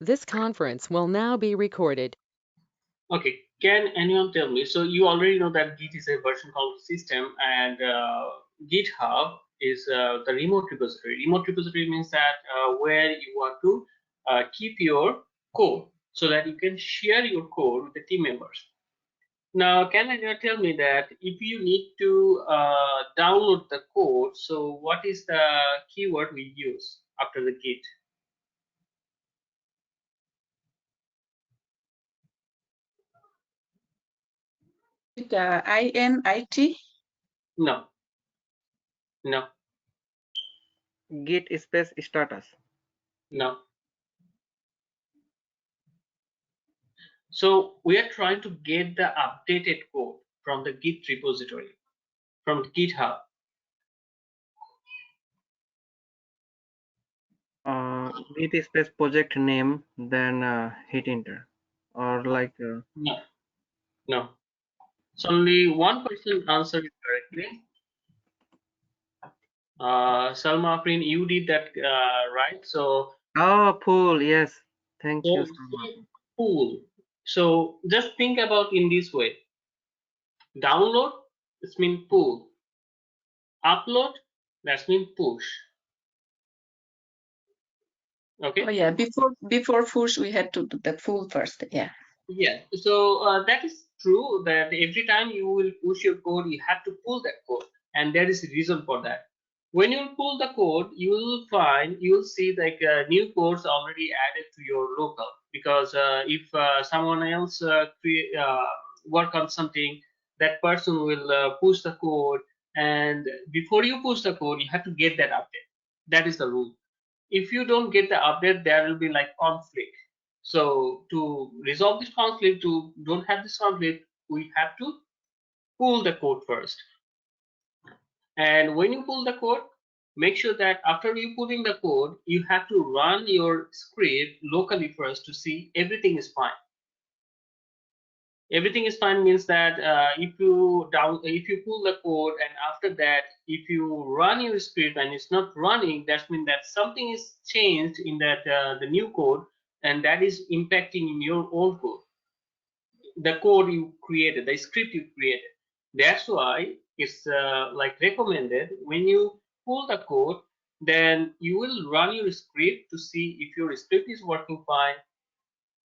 This conference will now be recorded. Okay, can anyone tell me? So you already know that Git is a version control system, and GitHub is the remote repository. Remote repository means that where you want to keep your code so that you can share your code with the team members. Now, can anyone tell me that if you need to download the code, so what is the keyword we use after the Git? INIT? No, no, Git space status. no. So we are trying to get the updated code from the Git repository, from GitHub. Git space project name, then hit enter, or like. No, no. So only one person answered it correctly. Salma Afrin, you did that right. So Oh, pool. Yes. Thank you so so much. cool. So just think about in this way. Download, this means pull. Upload, that means push. Okay. Oh yeah, before push we had to do the pull first. Yeah. Yeah. So that is true that every time you will push your code, you have to pull that code, and there is a reason for that. When you pull the code, you will see like new codes already added to your local, because if someone else work on something, that person will push the code, and before you push the code, you have to get that update. That is the rule. If you don't get the update, there will be like conflict. So to resolve this conflict, to don't have this conflict, we have to pull the code first. And when you pull the code, make sure that after you pulling the code, you have to run your script locally first to see everything is fine. Everything is fine means that if you pull the code, and after that if you run your script and it's not running, that means that something is changed in that the new code, and that is impacting in your old code, the code you created, the script you created. That's why it's like recommended, when you pull the code, then you will run your script to see if your script is working fine,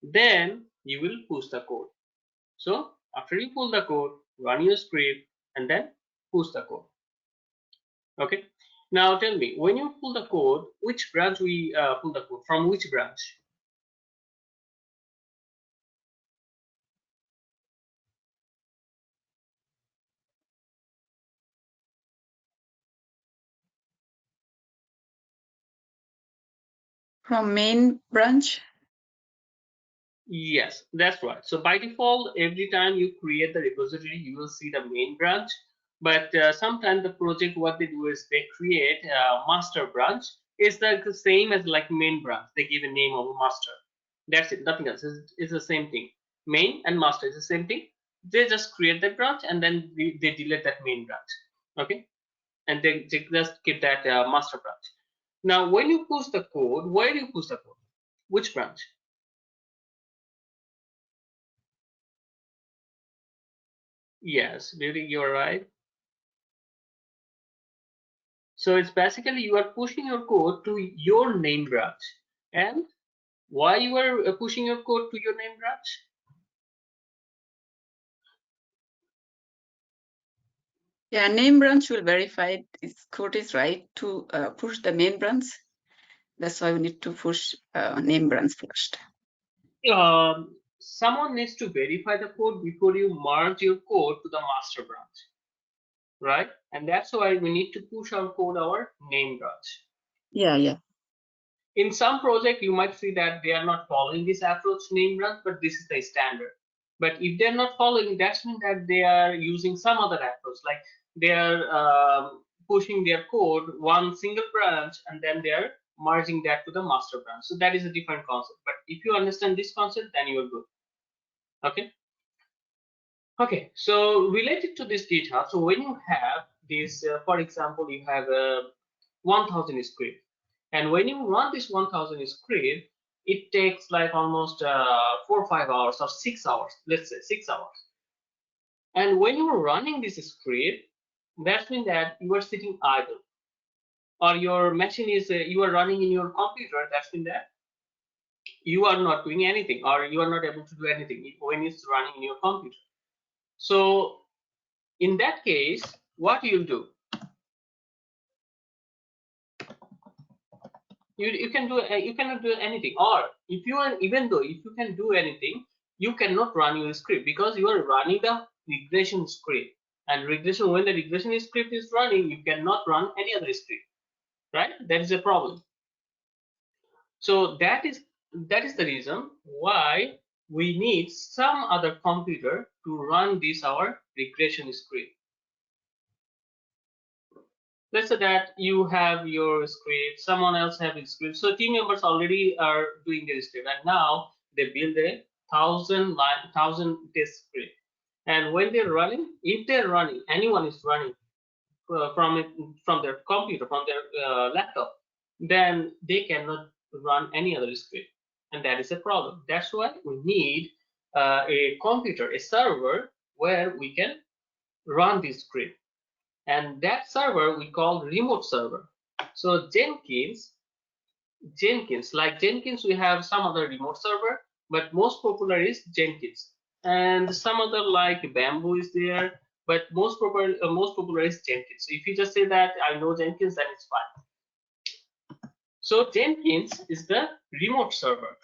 then you will push the code. So after you pull the code, run your script and then push the code. Okay. Now tell me, when you pull the code, which branch we pull the code from? Which branch? From main branch? Yes, that's right. So by default, every time you create the repository, you will see the main branch. But sometimes the project, what they do is they create a master branch. It's the same as like main branch. They give a name of master. That's it, nothing else. It's the same thing. Main and master is the same thing. They just create that branch and then they delete that main branch. Okay, and they just keep that master branch. Now, when you push the code, where do you push the code? Which branch? Yes, Beauty, you're right. So it's basically you are pushing your code to your name branch. And why you are pushing your code to your name branch? Yeah, name branch will verify its code is right to push the main branch. That's why we need to push name branch first. Someone needs to verify the code before you merge your code to the master branch, right? And that's why we need to push our code our name branch. Yeah, yeah. In some project, you might see that they are not following this approach name branch, but this is the standard. But if they're not following, that means that they are using some other approach, like they are pushing their code one single branch and then they are merging that to the master branch. So that is a different concept. But if you understand this concept, then you are good. Okay. Okay. So related to this GitHub, so when you have this, for example, you have a 1000 script, and when you run this 1000 script, it takes like almost 4 or 5 hours or 6 hours, let's say 6 hours. And when you are running this script, that means that you are sitting idle, or your machine is you are running in your computer. That means that you are not doing anything, or you are not able to do anything when it's running in your computer. So in that case, what you'll do, you can do you cannot do anything, or if you are, even though if you can do anything, you cannot run your script because you are running the regression script. And regression, when the regression script is running, you cannot run any other script, right? That is a problem. So that is the reason why we need some other computer to run this our regression script. Let's say that you have your script, someone else have his script. So team members already are doing their script, and now they build a 1,000 test script. And when they're running, if they're running, anyone is running from their computer, from their laptop, then they cannot run any other script, and that is a problem. That's why we need a computer, a server where we can run this script, and that server we call remote server. So Jenkins, like Jenkins, we have some other remote server, but most popular is Jenkins, and some other like Bamboo is there, but most popular is Jenkins. So if you just say that I know Jenkins, then it's fine. So Jenkins is the remote server.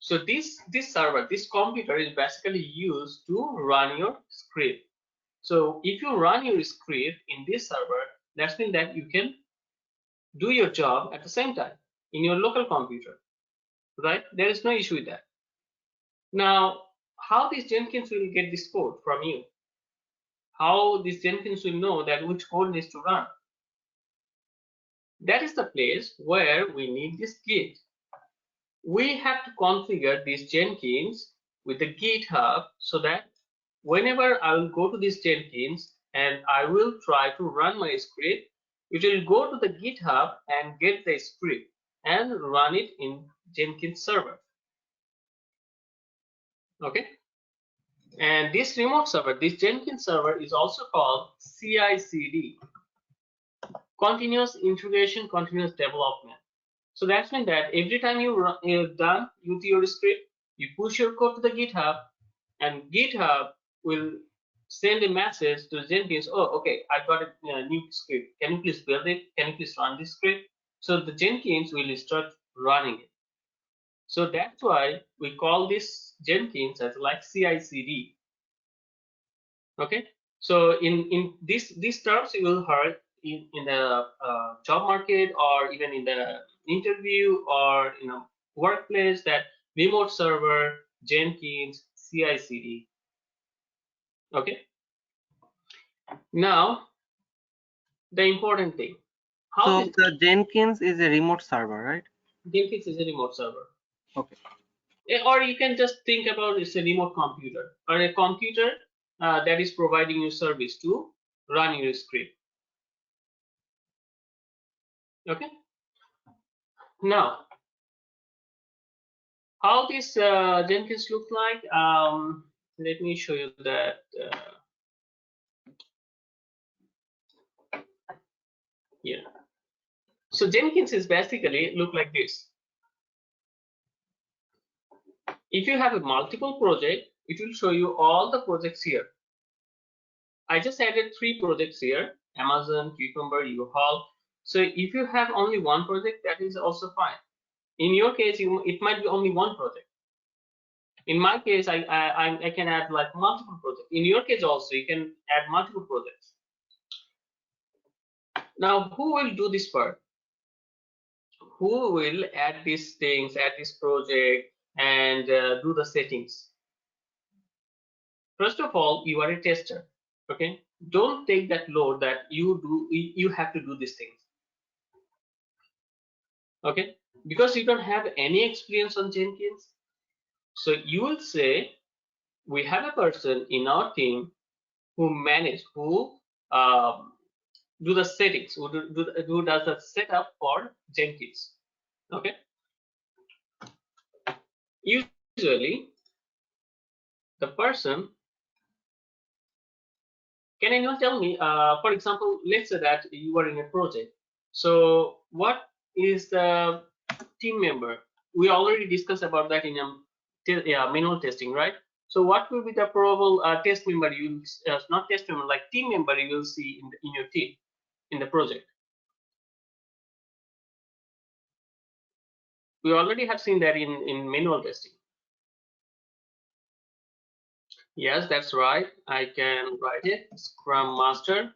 So this server, this computer is basically used to run your script. So if you run your script in this server, that means that you can do your job at the same time in your local computer, right? There is no issue with that. Now, how this Jenkins will get this code from you? How this Jenkins will know that which code needs to run? That is the place where we need this Git. We have to configure this Jenkins with the GitHub so that whenever I will go to this Jenkins and I will try to run my script, it will go to the GitHub and get the script and run it in Jenkins server. Okay. And this remote server, this Jenkins server, is also called CI/CD, continuous integration, continuous development. So that's mean that every time you're done with your script, you push your code to the GitHub, and GitHub will send a message to Jenkins. Oh, okay, I got a new script. Can you please build it? Can you please run this script? So the Jenkins will start running it. So that's why we call this Jenkins as like CI/CD. Okay. So in these terms you will heard in the job market, or even in the interview, or in a workplace, that remote server, Jenkins, CI/CD. Okay. Now the important thing. So the Jenkins is a remote server, right? Jenkins is a remote server. Okay. Or you can just think about it's a remote computer, or a computer that is providing you service to run your script. Okay. Now, how this Jenkins look like? Let me show you that. Here. So Jenkins is basically look like this. If you have a multiple project, it will show you all the projects here. I just added 3 projects here: Amazon, Cucumber, U-Haul. So if you have only one project, that is also fine. In your case, it might be only one project. In my case, I can add like multiple projects. In your case also, you can add multiple projects. Now, who will do this part? Who will add these things, add this project, and do the settings? First of all, you are a tester. Okay, don't take that load that you have to do these things. Okay, because you don't have any experience on Jenkins, so you will say, we have a person in our team who do the settings, who does the setup for Jenkins. Okay. Usually, the person, can anyone tell me, for example, let's say that you are in a project. So what is the team member? We already discussed about that in manual testing, right? So what will be the probable test member you will, not test member, like team member you will see in your team, in the project? We already have seen that in manual testing. Yes, that's right. I can write it, Scrum Master.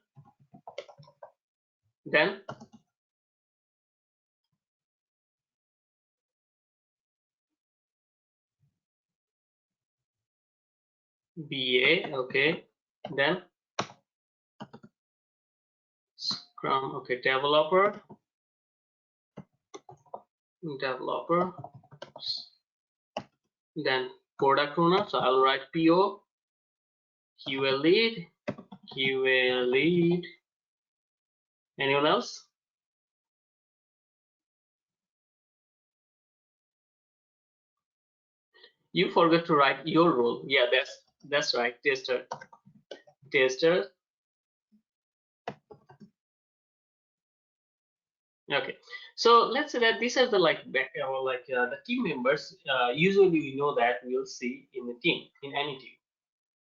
Then BA, okay. Then Scrum, okay, developer, then product owner, so I'll write PO, QA lead. Anyone else? You forgot to write your role. Yeah, that's right. Tester. Okay. So let's say that these are the the team members. Usually we know that we'll see in the team, in any team.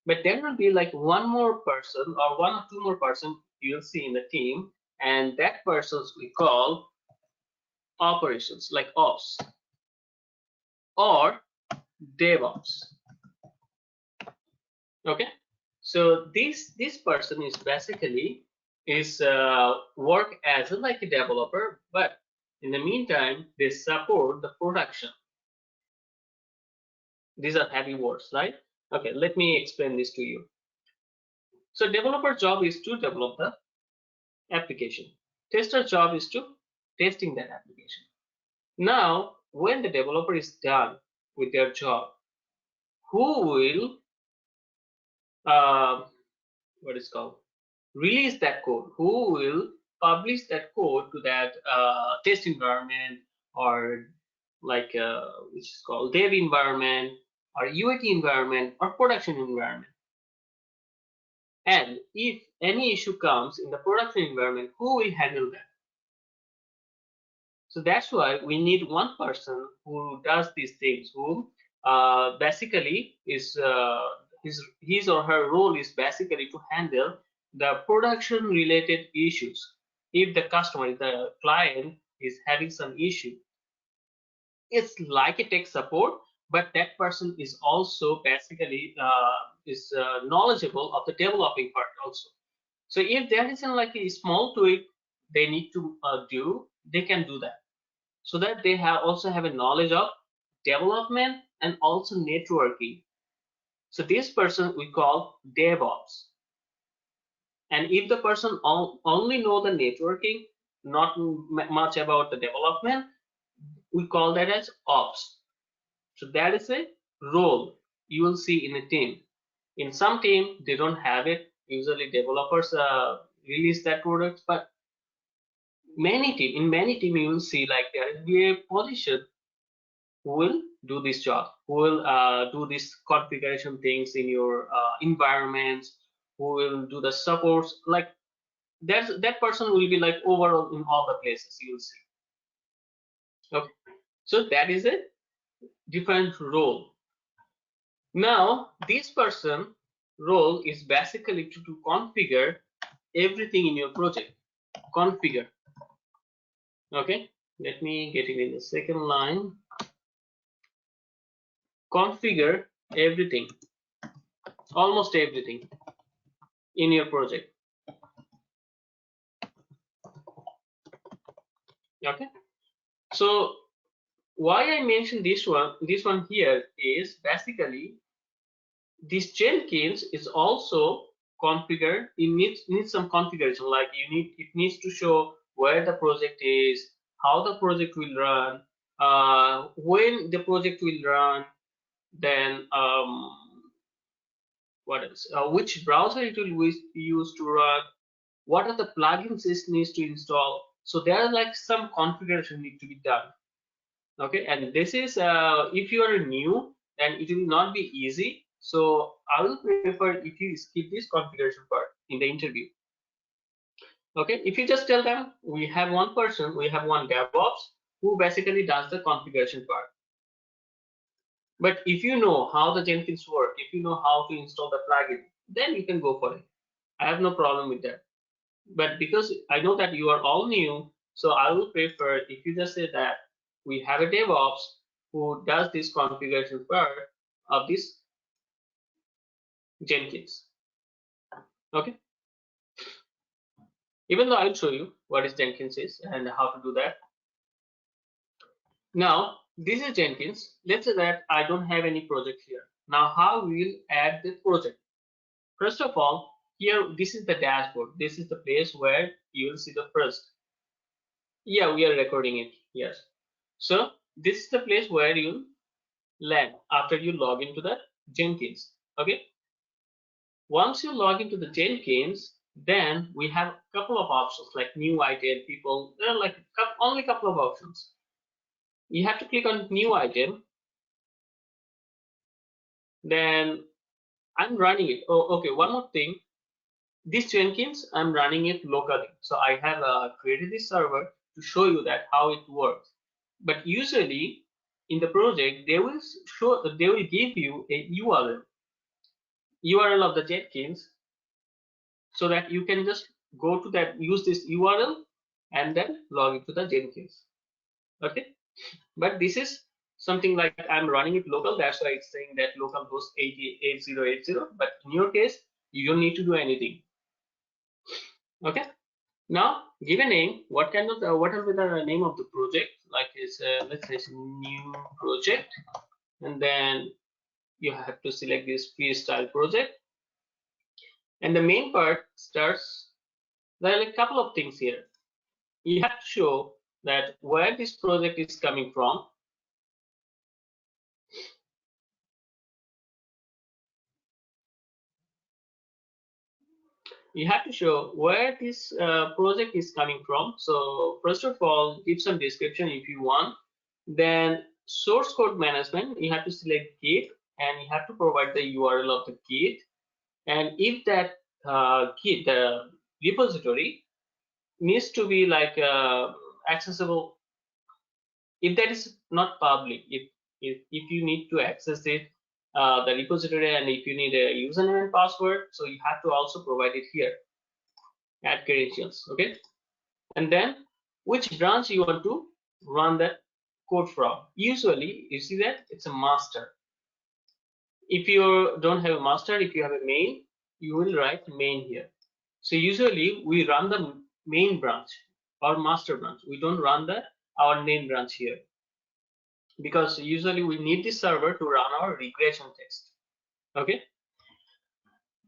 But there will be like one more person or one or two more person you'll see in the team, and that persons we call operations, like ops or DevOps. Okay, so this person is basically work as like a developer, but in the meantime they support the production. These are heavy words, right? Okay, let me explain this to you. So developer job is to develop the application. Tester job is to testing that application. Now, when the developer is done with their job, who will what is called release that code? Who will publish that code to that test environment, or like which is called dev environment or UAT environment or production environment? And if any issue comes in the production environment, who will handle that? So that's why we need one person who does these things, who basically is his or her role is basically to handle the production related issues. If the customer, if the client is having some issue, it's like a tech support, but that person is also basically is knowledgeable of the developing part also. So if there isn't like a small tweak they need to do, they can do that, so that they also have a knowledge of development and also networking. So this person we call DevOps. And if the person only know the networking, not much about the development, we call that as ops. So that is a role you will see in a team. In some team, they don't have it. Usually developers release that product, but in many team you will see like there will be a position who will do this job, who will do this configuration things in your environments, who will do the supports. Like that person will be like overall in all the places you will see. Okay, so that is a different role. Now this person role is basically to configure everything in your project. Configure. Okay, let me get it in the second line. Configure everything, almost everything in your project. Okay, so why I mentioned this one here is basically this Jenkins is also configured. It needs some configuration, like it needs to show where the project is, how the project will run, when the project will run, then what else, which browser it will use to run, what are the plugins it needs to install. So there are like some configuration need to be done. Okay, and this is if you are new, then it will not be easy. So I will prefer if you skip this configuration part in the interview. Okay, if you just tell them we have one person, we have one DevOps who basically does the configuration part. But if you know how the Jenkins work, if you know how to install the plugin, then you can go for it. I have no problem with that. But because I know that you are all new, so I will prefer if you just say that we have a DevOps who does this configuration part of this Jenkins. Okay. Even though I'll show you what is Jenkins is and how to do that. Now, this is Jenkins. Let's say that I don't have any project here. Now, how we'll add the project? First of all, here, this is the dashboard. This is the place where you will see the first. Yeah, we are recording it. Yes. So this is the place where you land after you log into the Jenkins. Okay. Once you log into the Jenkins, then we have a couple of options like new item, people. There are like only a couple of options. You have to click on new item. Then I'm running it. Oh, okay. One more thing. This Jenkins, I'm running it locally. So I have created this server to show you that how it works. But usually in the project, they will give you a URL of the Jenkins, so that you can just go to that, use this URL, and then log into the Jenkins. Okay, but this is something like I'm running it local. That's why it's saying that localhost 8080. But in your case, you don't need to do anything. Okay. Now, give a name. What will be the name of the project? Like it's let's say it's a new project, and then you have to select this freestyle project. And the main part starts. There are a couple of things here. You have to show that where this project is coming from. You have to show where this project is coming from. So first of all, give some description if you want. Then source code management, you have to select Git, and you have to provide the URL of the Git. And if that Git repository needs to be like accessible, if that is not public, if you need to access it, the repository, and if you need a username and password, so you have to also provide it here. Add credentials. Okay, and then which branch you want to run the code from. Usually you see that it's a master. If you don't have a master, if you have a main, you will write main here. So usually we run the main branch or master branch. We don't run our main branch here, because usually we need this server to run our regression test. Okay,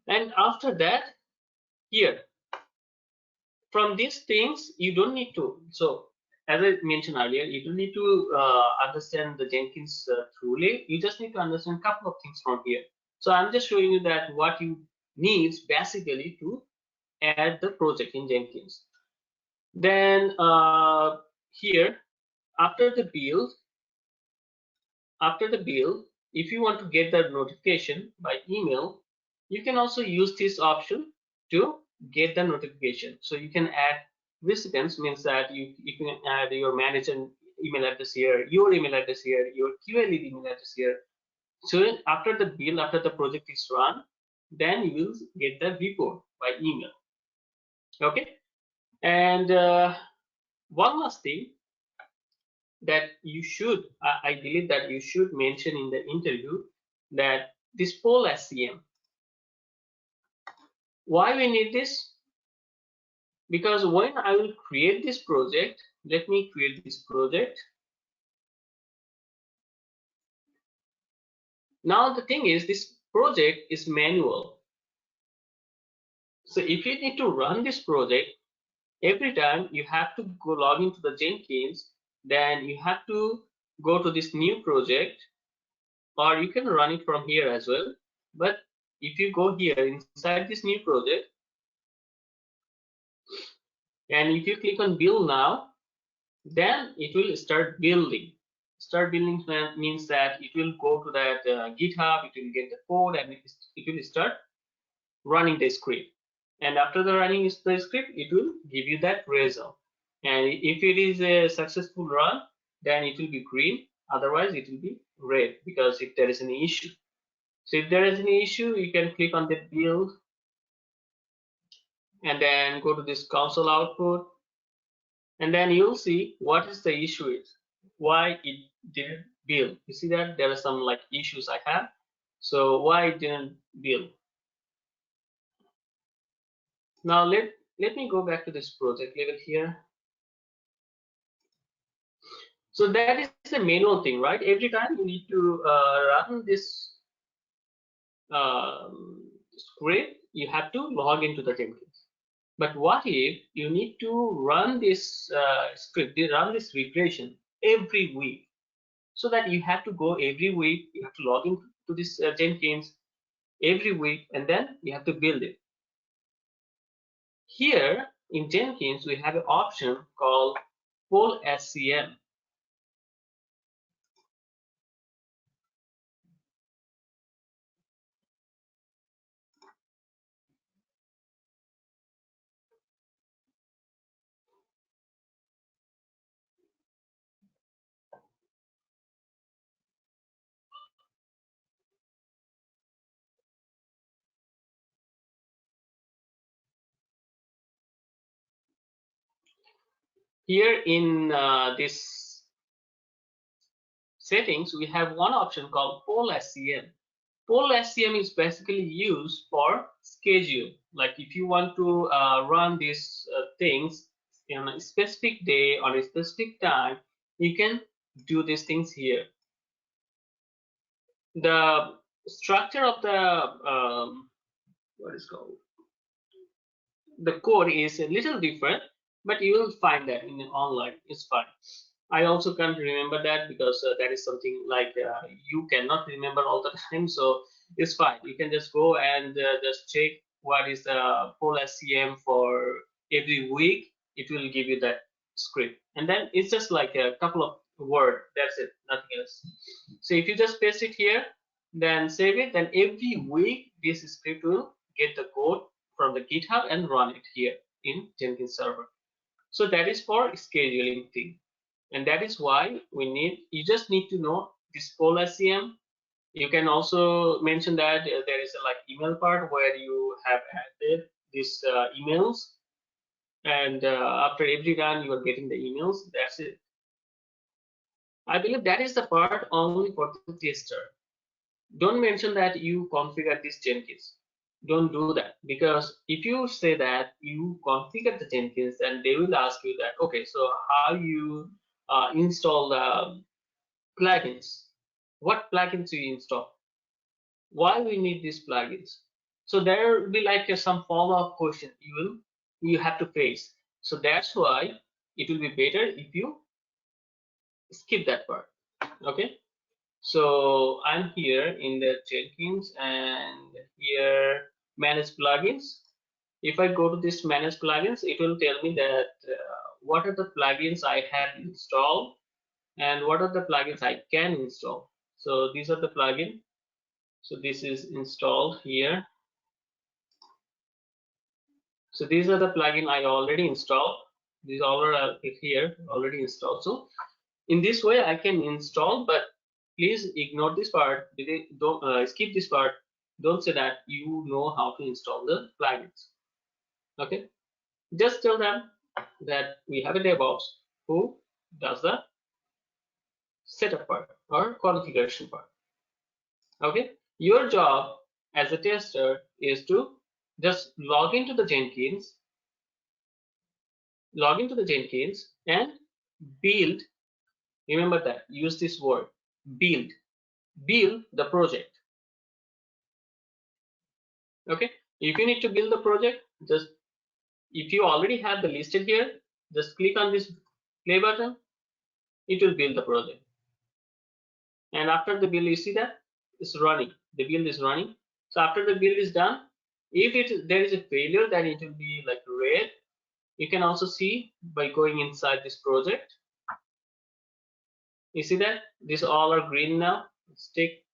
and after that, here from these things you don't need to. So as I mentioned earlier, you don't need to understand the Jenkins truly. You just need to understand a couple of things from here. So I'm just showing you that what you need basically to add the project in Jenkins. Then here, after the build, if you want to get the notification by email, you can also use this option to get the notification. So you can add recipients, means that you can add your manager email address here, your email address here, your QA lead email address here. So after the build, after the project is run, then you will get the report by email. Okay, and one last thing that you should, I believe that you should mention in the interview, that this poll SCM. Why we need this? Because when I will create this project, let me create this project. Now the thing is, this project is manual. So if you need to run this project, every time you have to go log into the Jenkins, then you have to go to this new project, or you can run it from here as well. But if you go here inside this new project, and if you click on build now, then it will start building. Start building means that it will go to that GitHub, it will get the code, and it will start running the script. And after the running the script, it will give you that result. And if it is a successful run, then it will be green. Otherwise, it will be red because if there is an issue. So if there is any issue, you can click on the build and then go to this console output, and then you'll see what is the issue is, why it didn't build. You see that there are some like issues I have. So why it didn't build. Now let me go back to this project level here. So that is a manual thing, right? Every time you need to run this script, you have to log into the Jenkins. But what if you need to run this script, run this regression every week? So that you have to go every week, you have to log into this Jenkins every week, and then you have to build it. Here in Jenkins, we have an option called Full SCM. Here in this settings, we have one option called Poll SCM. Poll SCM is basically used for schedule. Like if you want to run these things on a specific day on a specific time, you can do these things here. The structure of the what is called the code is a little different, but you will find that in online. It's fine. I also can't remember that because that is something like you cannot remember all the time, so it's fine. You can just go and just check what is the full SCM for every week. It will give you that script, and then it's just like a couple of words. That's it, nothing else. So if you just paste it here, then save it, then every week this script will get the code from the GitHub and run it here in Jenkins server. So that is for scheduling thing. And that is why you just need to know this poll SCM. You can also mention that there is a like email part where you have added these emails, and after every run you are getting the emails. That's it. I believe that is the part only for the tester. Don't mention that you configure this Jenkins. Don't do that, because if you say that you configure the Jenkins, then they will ask you that, okay, so how you install the plugins? What plugins do you install? Why we need these plugins? So there will be like some follow-up question you have to face. So that's why it will be better if you skip that part. Okay. So I'm here in the Jenkins, and here manage plugins. If I go to this manage plugins, it will tell me that what are the plugins I have installed and what are the plugins I can install. So these are the plugins. So this is installed here. So these are the plugin I already installed. These all are here already installed. So in this way I can install, but please ignore this part. Don't skip this part. Don't say that you know how to install the plugins. Okay, just tell them that we have a DevOps who does the setup part or configuration part. Okay, your job as a tester is to just log into the Jenkins and build. Remember that, use this word, build the project. Okay, if you need to build the project, just if you already have the listed here, just click on this play button, it will build the project. And after the build, you see that it's running, the build is running. So after the build is done, if there is a failure, then it will be like red. You can also see by going inside this project. You see that these all are green now. Stick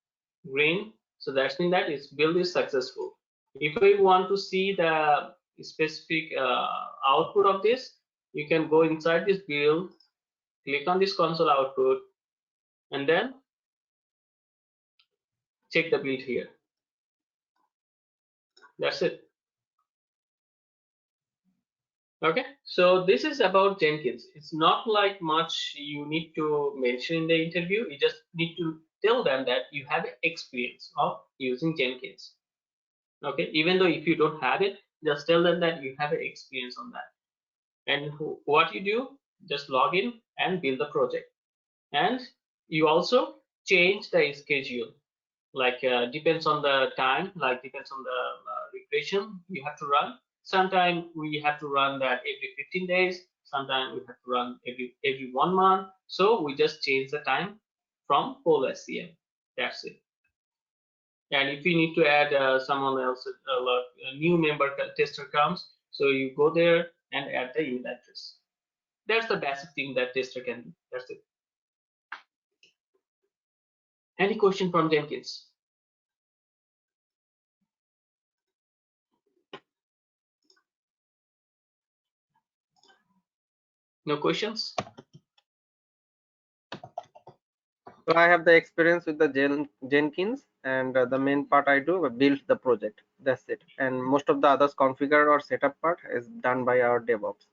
green. So that's mean that its build is successful. If we want to see the specific output of this, you can go inside this build, click on this console output, and then check the build here. That's it. Okay, so this is about Jenkins. It's not like much you need to mention in the interview. You just need to tell them that you have experience of using Jenkins. Okay, even though if you don't have it, just tell them that you have experience on that. And what you do, just log in and build the project. And you also change the schedule, like depends on the time, like depends on the regression you have to run. Sometimes we have to run that every 15 days, sometimes we have to run every 1 month. So we just change the time from whole SCM. That's it. And if you need to add someone else, a new member tester comes, so you go there and add the email address. That's the basic thing that tester can do. That's it. Any question from Jenkins? No questions? So I have the experience with the Jenkins, and the main part I do build the project. That's it. And most of the others configure or setup part is done by our DevOps.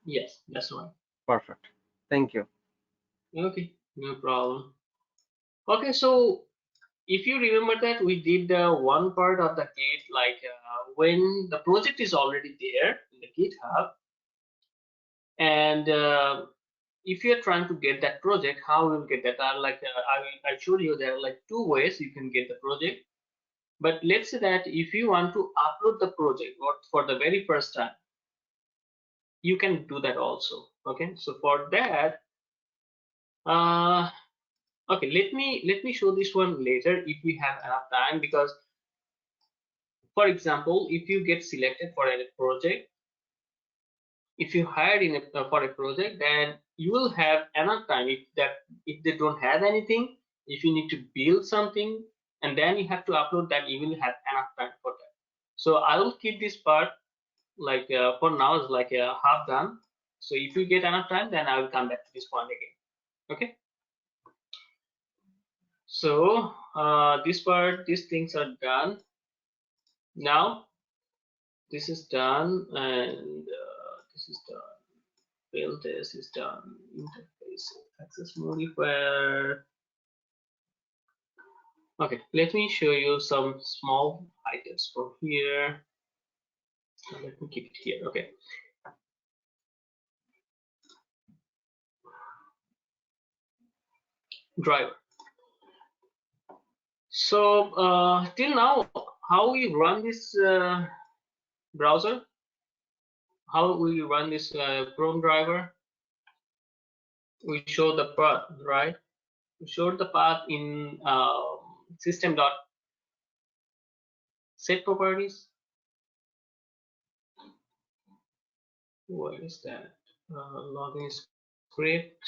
Yes, that's right. Perfect. Thank you. Okay, no problem. Okay, so if you remember that we did one part of the Git, like when the project is already there in the GitHub, and if you're trying to get that project, how we'll get that? I showed you there are like two ways you can get the project. But let's say that if you want to upload the project for the very first time, you can do that also. Okay, so for that, okay, let me show this one later if we have enough time, because for example, if you get selected for a project, if you hired in for a project, then you will have enough time. If they don't have anything, if you need to build something, and then you have to upload that, you will have enough time for that. So I will keep this part like for now is like half done. So if you get enough time, then I will come back to this point again. Okay. So this part, these things are done. Now this is done, and this is done. Build this is done. Interface access modifier. Okay, let me show you some small items from here. Let me keep it here. Okay. Driver. So till now, how we run this browser? How we run this Chrome driver? We show the path, right? We showed the path in system.set properties. Where is that? Login script.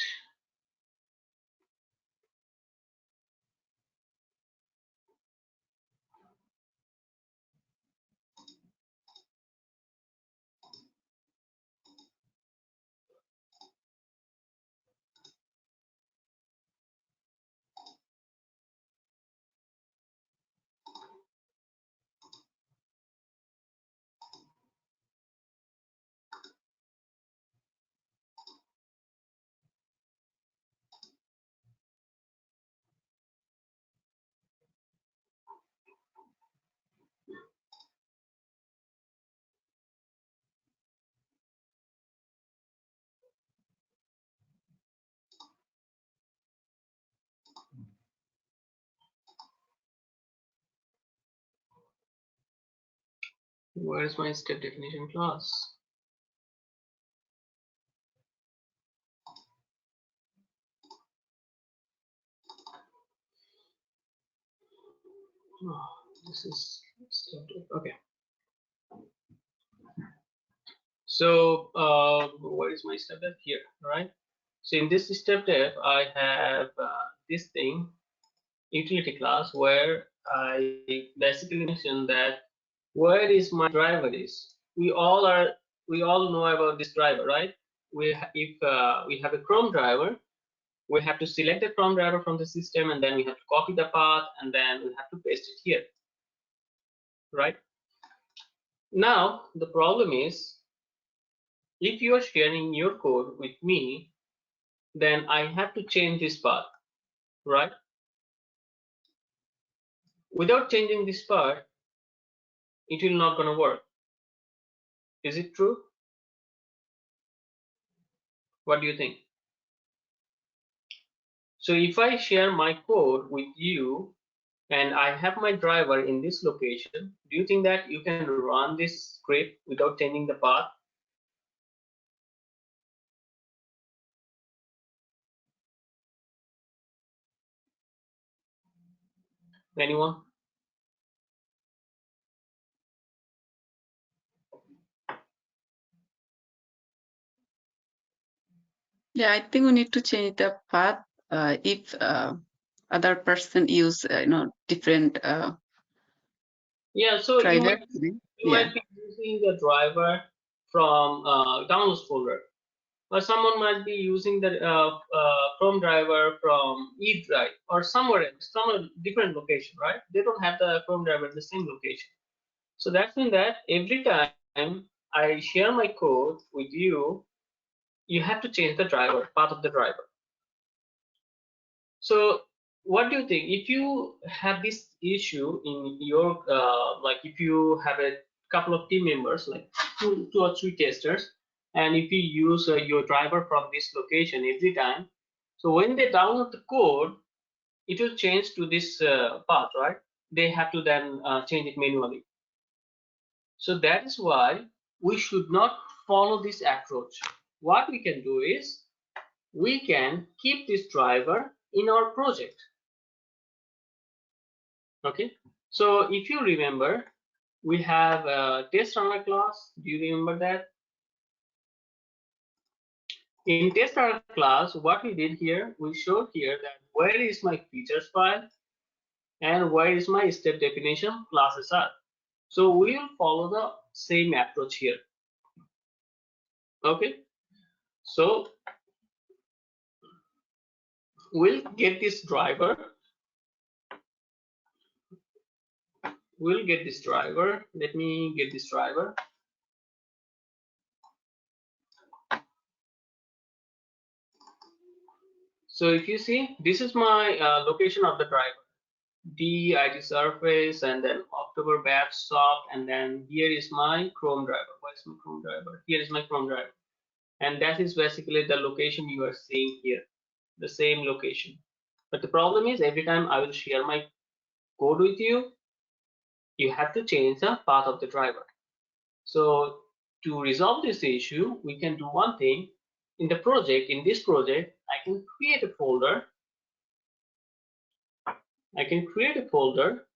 Where is my step definition class? Oh, this is step. Okay. So where is my step here? Right. So in this step tab, I have this thing, utility class, where I basically mention that where is my driver is. We all know about this driver, right? If we have a Chrome driver, we have to select the Chrome driver from the system, and then we have to copy the path, and then we have to paste it here, right? Now the problem is, if you are sharing your code with me, then I have to change this path, right? Without changing this part, it will not gonna work. Is it true? What do you think? So if I share my code with you and I have my driver in this location, do you think that you can run this script without changing the path? Anyone? Yeah, I think we need to change the path if other person use different Yeah, so driver. you Yeah. might be using the driver from downloads folder, or someone might be using the Chrome driver from E drive or somewhere else, some different location, right? They don't have the Chrome driver in the same location. So that means that every time I share my code with you have to change the driver, path of the driver. So what do you think? If you have this issue in your, like if you have a couple of team members, like two or three testers, and if you use your driver from this location every time, so when they download the code, it will change to this path, right? They have to then change it manually. So that is why we should not follow this approach. What we can do is we can keep this driver in our project. Okay, so if you remember, we have a test runner class. Do you remember that? In test runner class, what we did here, we showed here that where is my features file and where is my step definition classes are. So we will follow the same approach here. Okay, so we'll get this driver. We'll get this driver. Let me get this driver. So if you see, this is my location of the driver. D, IT surface, and then October batch soft, and then here is my Chrome driver. Where is my Chrome driver? Here is my Chrome driver. And that is basically the location you are seeing here, the same location. But the problem is every time I will share my code with you, you have to change the path of the driver. So to resolve this issue, we can do one thing. In the project, in this project, I can create a folder. I can create a folder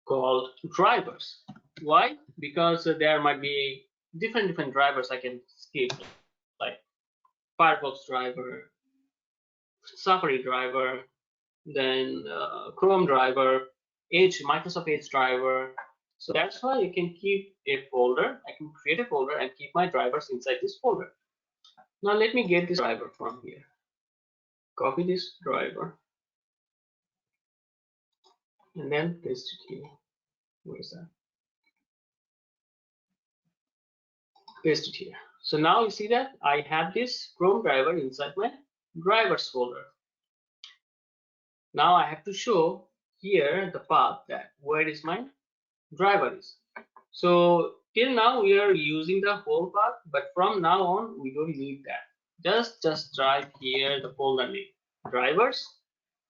called drivers. Why? Because there might be different drivers I can skip, like Firefox driver, Safari driver, then Chrome driver, Edge, Microsoft Edge driver. So that's why you can keep a folder. I can create a folder and keep my drivers inside this folder. Now let me get this driver from here. Copy this driver and then paste it here. Where is that? Paste it here. So now you see that I have this Chrome driver inside my drivers folder. Now I have to show here the path that where is my driver is. So till now we are using the whole path, but from now on we don't need that. Just type here the folder name drivers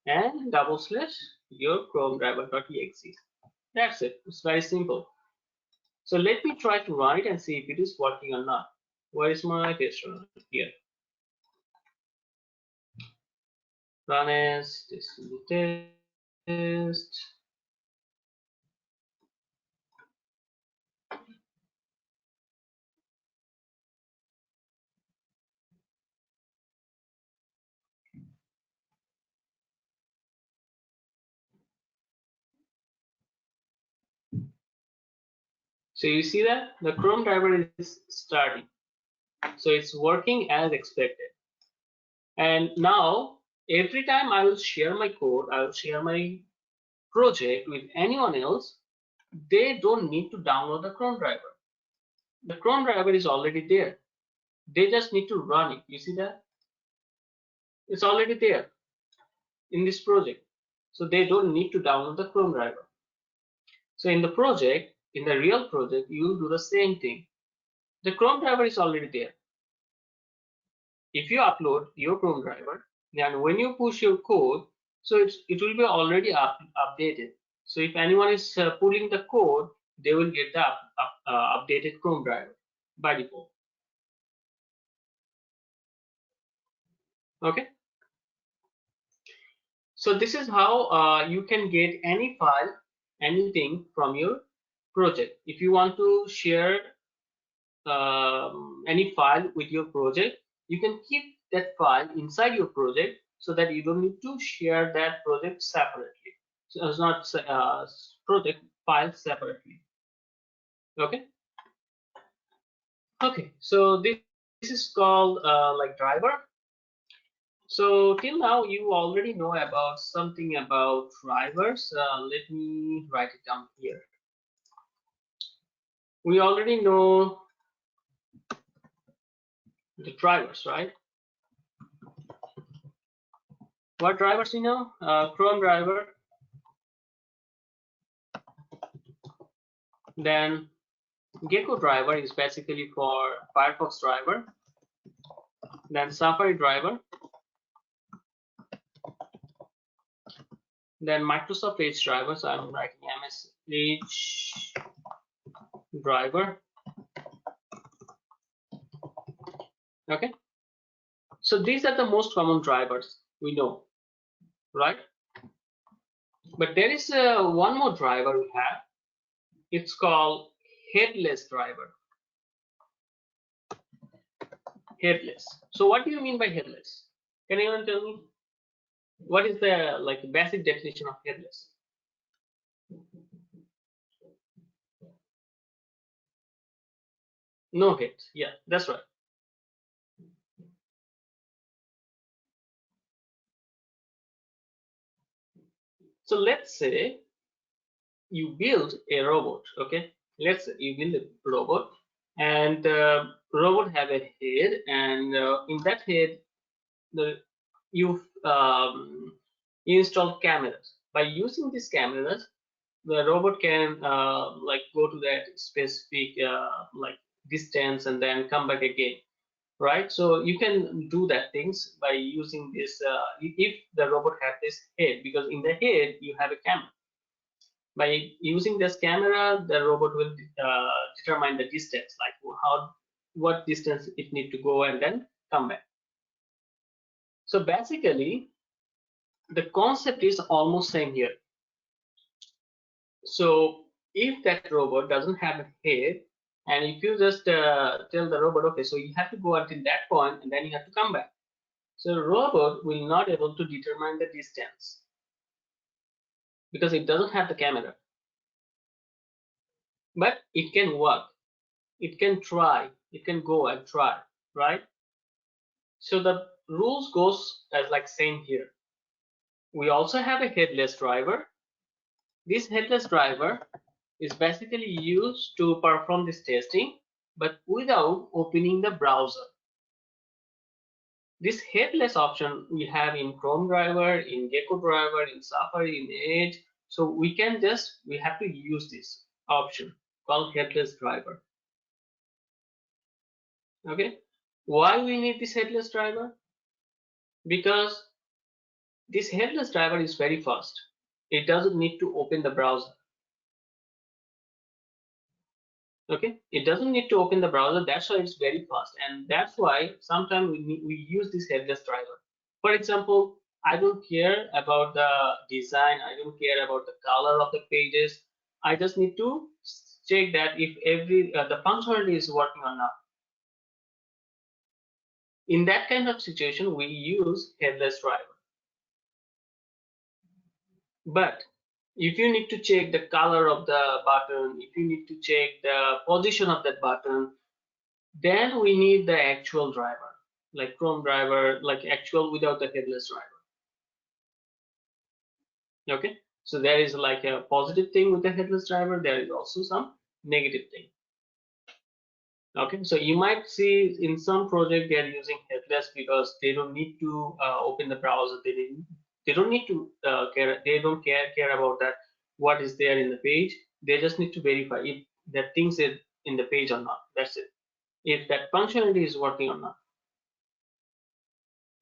and / your Chrome driver.exe. That's it. It's very simple. So let me try to run it and see if it is working or not. Where is my test runner? Here. Run as test. So you see that the Chrome driver is starting. So it's working as expected. And now every time I will share my code, I will share my project with anyone else, they don't need to download the Chrome driver. The Chrome driver is already there. They just need to run it. You see that? It's already there in this project. So they don't need to download the Chrome driver. So in the project, in the real project, you will do the same thing. The Chrome driver is already there. If you upload your Chrome driver, then when you push your code, so it will be already updated. So if anyone is pulling the code, they will get the updated Chrome driver by default. Okay. So this is how you can get any file, anything from your project. If you want to share any file with your project, you can keep that file inside your project so that you don't need to share that project separately. So it's not project file separately. Okay. Okay. So this is called like driver. So till now you already know about something about drivers. Let me write it down here. We already know the drivers, right? What drivers we know? Chrome driver, then Gecko driver is basically for Firefox driver, then Safari driver, then Microsoft Edge driver. So I'm writing MS Edge driver. Okay. So these are the most common drivers we know, right? But there is one more driver we have. It's called headless driver. Headless. So what do you mean by headless? Can anyone tell me? What is the like basic definition of headless? No head. Yeah, that's right. So let's say you build a robot. Okay, let's say you build a robot, and the robot have a head, and in that head, you install cameras. By using these cameras, the robot can like go to that specific like distance and then come back again, right? So you can do that things by using this if the robot have this head, because in the head you have a camera. By using this camera, the robot will determine the distance, like what distance it need to go and then come back. So basically the concept is almost same here. So if that robot doesn't have a head, and if you just tell the robot, okay, so you have to go until that point and then you have to come back, so the robot will not able to determine the distance because it doesn't have the camera. But it can work, it can try, it can go and try, right? So the rules goes as like same here. We also have a headless driver. This headless driver is basically used to perform this testing, but without opening the browser. This headless option we have in Chrome driver, in Gecko driver, in Safari, in Edge. So we have to use this option called headless driver. Okay, why we need this headless driver? Because this headless driver is very fast. It doesn't need to open the browser. Okay, it doesn't need to open the browser. That's why it's very fast, and that's why sometimes we use this headless driver. For example, I don't care about the design, I don't care about the color of the pages. I just need to check that if the functionality is working or not. In that kind of situation, we use headless driver. But if you need to check the color of the button, if you need to check the position of that button, then we need the actual driver, like Chrome driver, like actual without the headless driver. Okay, so there is like a positive thing with the headless driver. There is also some negative thing. Okay, so you might see in some project they are using headless because they don't need to open the browser. They don't need to care. They don't care about that what is there in the page. They just need to verify if that things is in the page or not. That's it. If that functionality is working or not.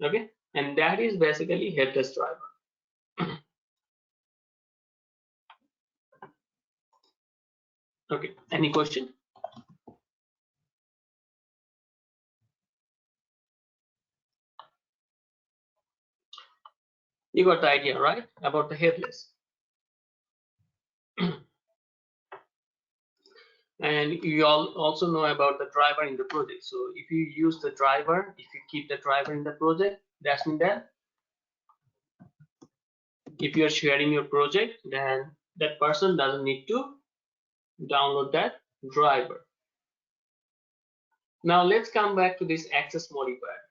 Okay, and that is basically headless driver. Okay, any question? You got the idea, right, about the headless. And you all also know about the driver in the project. So if you use the driver, if you keep the driver in the project, that means that if you are sharing your project, then that person doesn't need to download that driver. Now let's come back to this access modifier.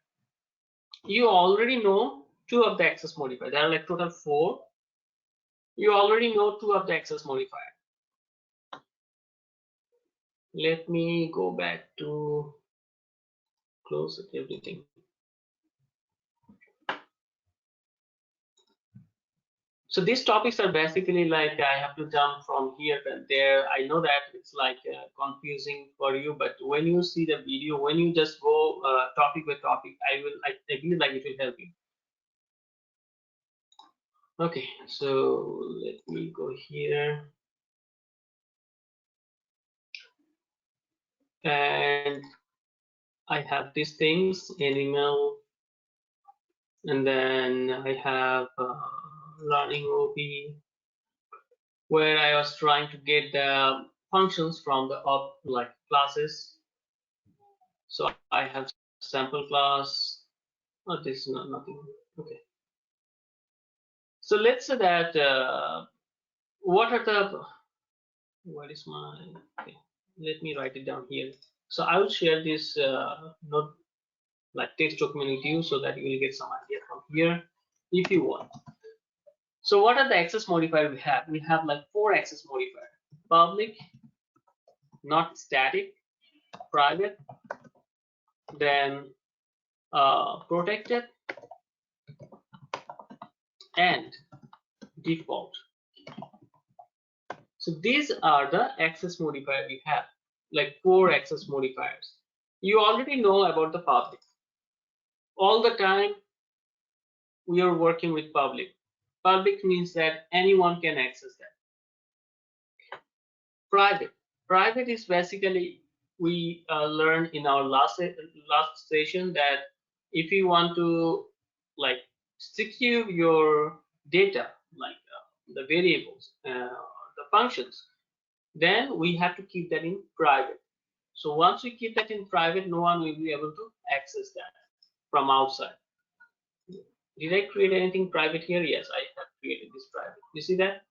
You already know two of the access modifier. There are like total 4. You already know 2 of the access modifier. Let me go back to close everything. So these topics are basically like I have to jump from here and there. I know that it's like confusing for you, but when you see the video, when you just go topic by topic, I feel like it will help you. Okay, so let me go here. And I have these things, animal, and then I have running OP, where I was trying to get the functions from the like classes. So I have sample class. Oh, this is not nothing. Okay. So let's say that what are the what is my okay. Let me write it down here. So I will share this note like text document with you so that you will get some idea from here if you want. So what are the access modifier we have? We have like 4 access modifier: public, not static, private, then protected, and default. So these are the access modifier we have, like 4 access modifiers. You already know about the public. All the time we are working with public. Public means that anyone can access that. Private. Private is basically we learned in our last session that if you want to like secure your data, like the variables, the functions, then we have to keep that in private. So once we keep that in private, no one will be able to access that from outside. Did I create anything private here? Yes, I have created this private. You see that?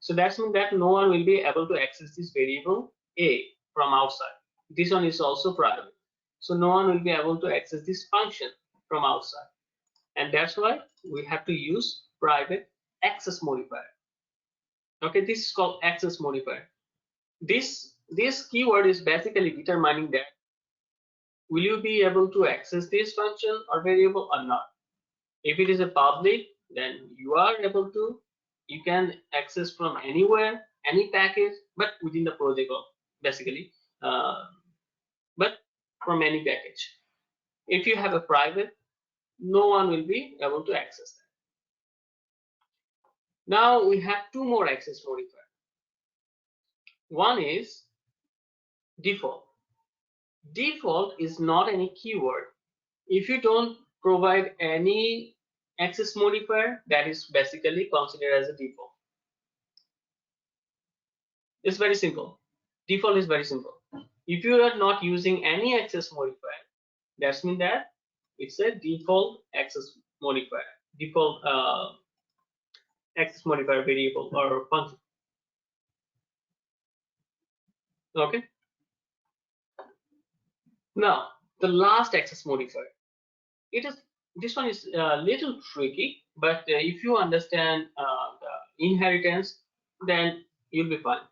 So that's mean that no one will be able to access this variable A from outside. This one is also private. So no one will be able to access this function from outside. And that's why we have to use private access modifier. Okay, this is called access modifier. This keyword is basically determining that will you be able to access this function or variable or not. If it is a public, then you are able to, you can access from anywhere, any package, but within the project basically, but from any package. If you have a private, no one will be able to access that. Now we have 2 more access modifiers. One is default. Default is not any keyword. If you don't provide any access modifier, that is basically considered as a default. It's very simple. Default is very simple. If you are not using any access modifier, that means that it's a default access modifier. Default access modifier variable or function. Okay. Now the last access modifier. This one is a little tricky, but if you understand the inheritance, then you'll be fine.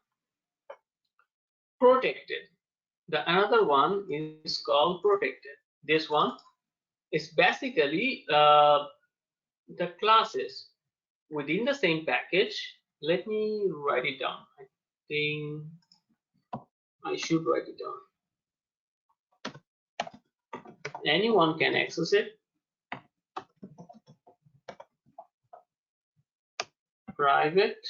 Protected. The another one is called protected. This one is basically the classes within the same package. Let me write it down. I think I should write it down. Anyone can access it. Private.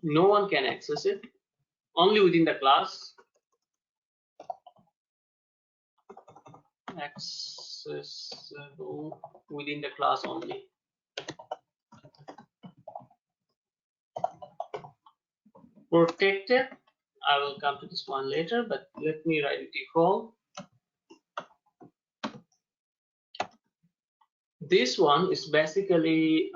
No one can access it. Only within the class. Accessible within the class only. Protected. I will come to this one later, but let me write it default. This one is basically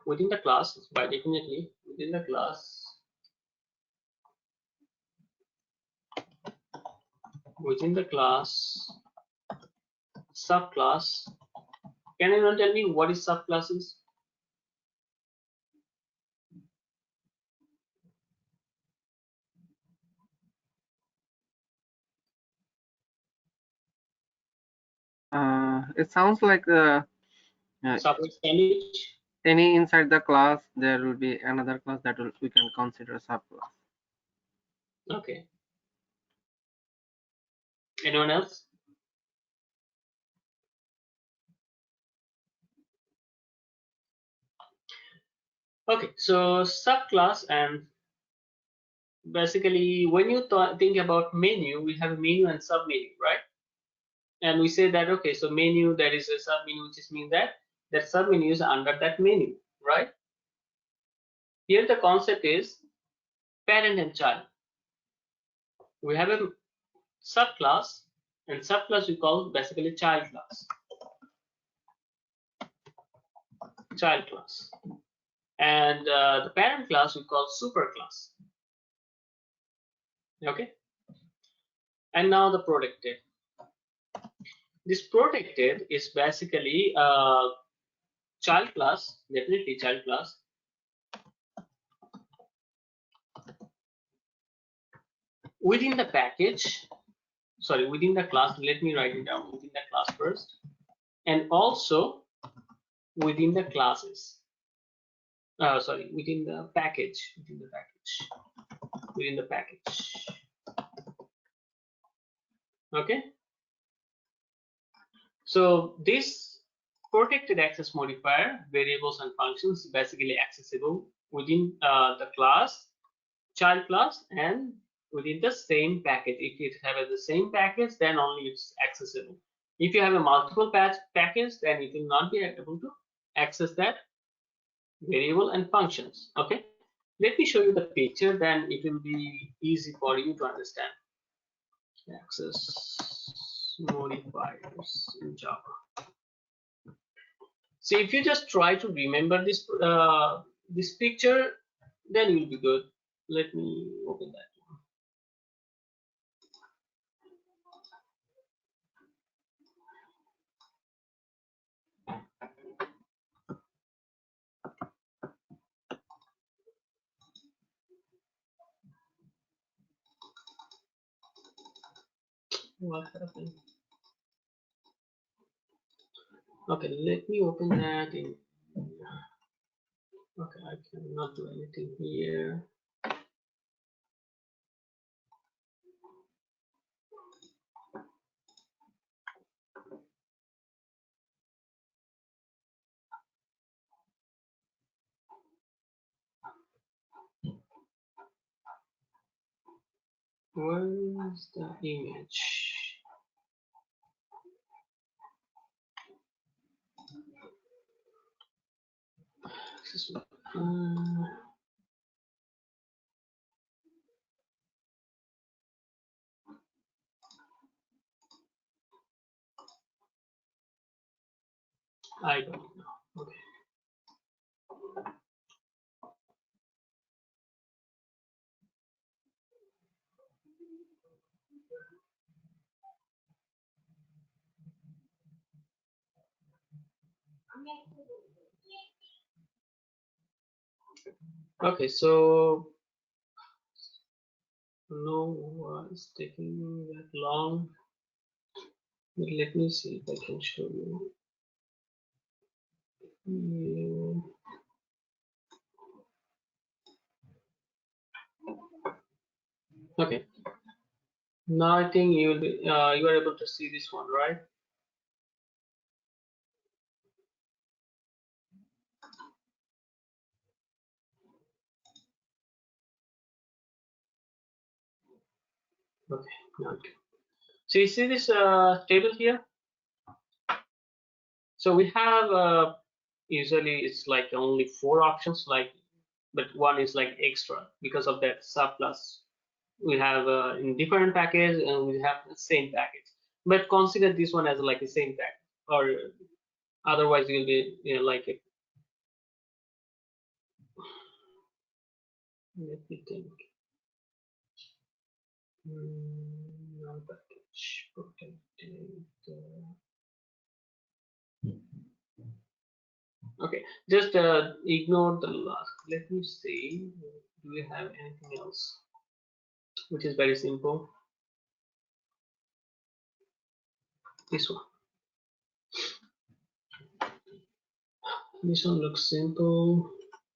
within the class, by definitely within the class, subclass. Can anyone tell me what is subclasses? It sounds like Subclass image. any inside the class there will be another class that we can consider subclass. Okay. Anyone else? Okay, so subclass, and basically when you think about menu, we have a menu and submenu, right? And we say that, okay, so menu, that is a submenu, which means that submenu is under that menu, right? Here the concept is parent and child. We have a subclass, and subclass we call basically child class. And the parent class we call superclass. Okay. And now the protected. This protected is basically child class, definitely child class. Within the package, sorry, within the class, let me write it down, within the class first, and also within the classes. Sorry, within the package. Okay. So this protected access modifier, variables and functions, is basically accessible within the class, child class, and within the same package. If it has the same package, then only it's accessible. If you have a multiple package, then it will not be able to access that variable and functions. Okay, let me show you the picture, then it will be easy for you to understand. Access modifiers in Java. So if you just try to remember this this picture, then you'll be good. Let me open that. What happened? Okay, let me open that in. Okay, I cannot do anything here. Where's the image? I don't know. Okay. Okay, so no, it's taking that long. But let me see if I can show you. Okay. Now I think you will be you are able to see this one, right? Okay. Now okay. So you see this table here. So we have usually it's like only 4 options, like, but one is like extra because of that subclass. We have in different package and we have the same package. But consider this one as like the same package, or otherwise you'll be like it. Let me think. Non-package protected. Okay, just ignore the last. Let me see. Do we have anything else? Which is very simple. This one. This one looks simple.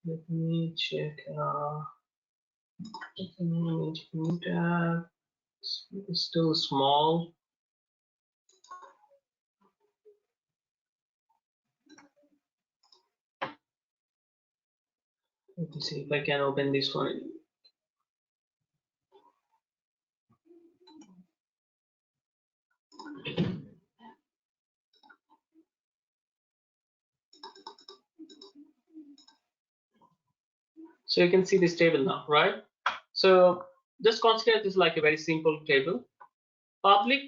Let me check. It's still small. Let me see if I can open this one. So you can see this table now, right? So just consider this like a very simple table. Public,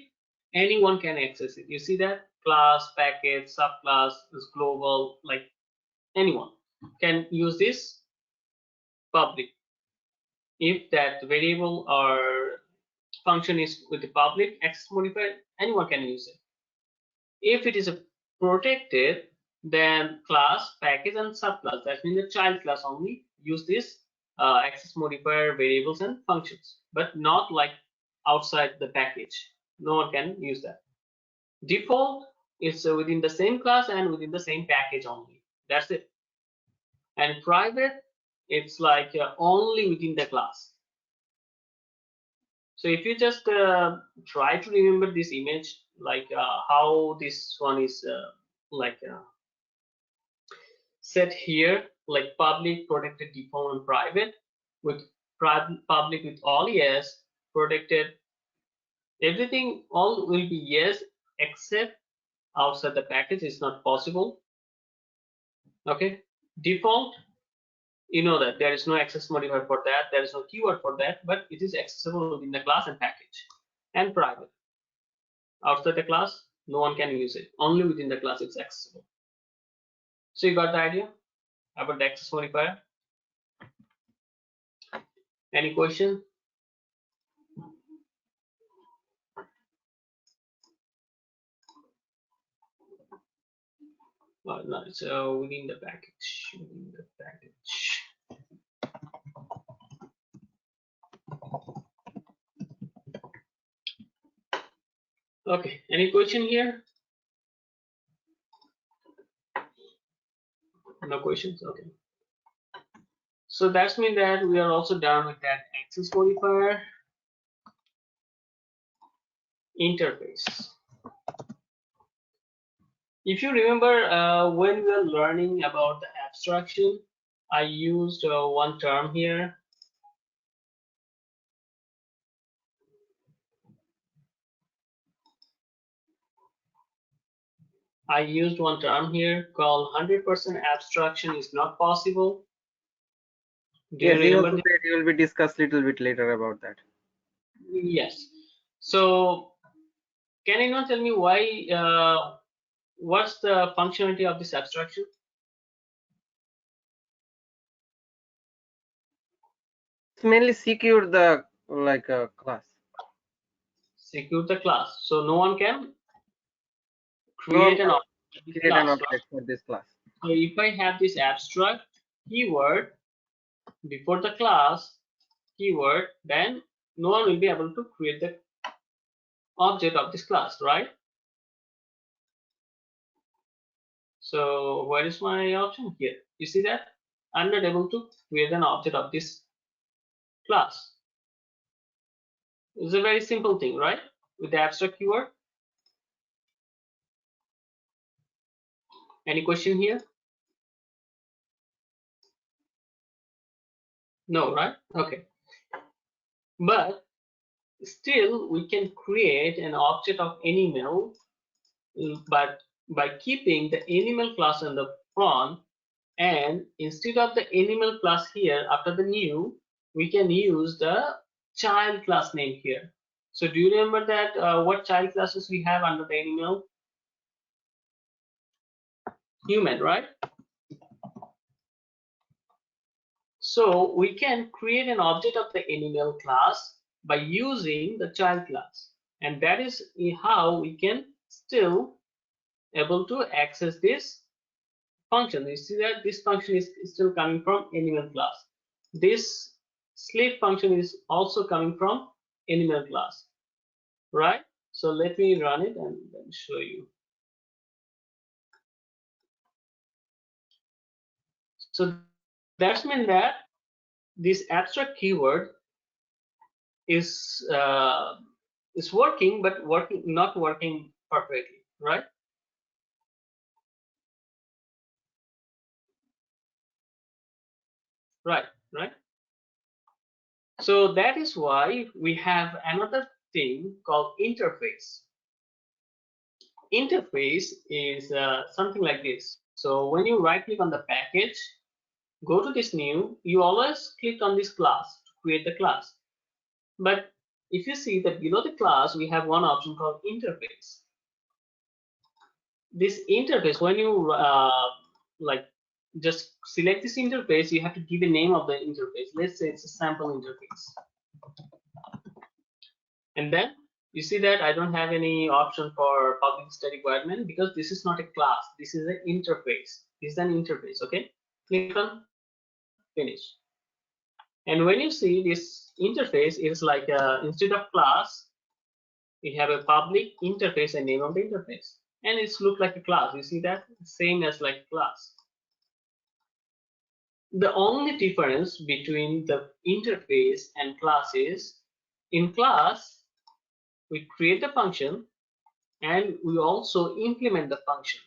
anyone can access it. You see that? Class, package, subclass, is global, like anyone can use this public. If that variable or function is with the public access modifier, anyone can use it. If it is a protected, then class, package, and subclass, that means the child class only use this access modifier variables and functions, but not like outside the package. No one can use that. Default is within the same class and within the same package only. That's it. And private, it's like only within the class. So if you just try to remember this image, like how this one is like set here, like public, protected, default, and private. With public with all yes, protected, everything all will be yes, except outside the package is not possible. Okay, default, you know that there is no access modifier for that, there is no keyword for that, but it is accessible within the class and package. And private, outside the class, no one can use it, only within the class it's accessible. So you got the idea about the access modifier? Any question? No, so within the package, within the package. Okay, any question here? No questions, okay. So that's mean that we are also done with that access modifier interface. If you remember when we were learning about the abstraction, I used one term here. I used one term here called 100% abstraction is not possible. Do Yes, you he remember also said he will be discussed little bit later about that. Yes. So can anyone tell me why what's the functionality of this abstraction? It's mainly secure the class. Secure the class, so no one can No one create an can object of this create an class, right? object for this class. So if I have this abstract keyword before the class keyword, then no one will be able to create the object of this class, right? So where is my option here? You see that I'm not able to create an object of this class. It's a very simple thing, right? With the abstract keyword. Any question here? No, right? Okay. But still, we can create an object of animal, but by keeping the animal class in the front, and instead of the animal class here after the new, we can use the child class name here. So do you remember that what child classes we have under the animal? Human, right? So we can create an object of the animal class by using the child class, and that is how we can still able to access this function. You see that this function is still coming from animal class. This slave function is also coming from animal class, right? So let me run it and then show you. So that's mean that this abstract keyword is working, but not working perfectly, right? Right. So that is why we have another thing called interface. Interface is something like this. So when you right click on the package, go to this new, you always click on this class to create the class. But if you see that below the class, we have one option called interface. This interface, when you like just select this interface, you have to give a name of the interface. Let's say it's a sample interface. And then you see that I don't have any option for public static void main because this is not a class. This is an interface. This is an interface. Okay. Click on finish. And when you see this interface, it's like instead of class, we have a public interface and name of the interface. And it's look like a class. You see that? Same as like class. The only difference between the interface and class is in class, we create the function and we also implement the function.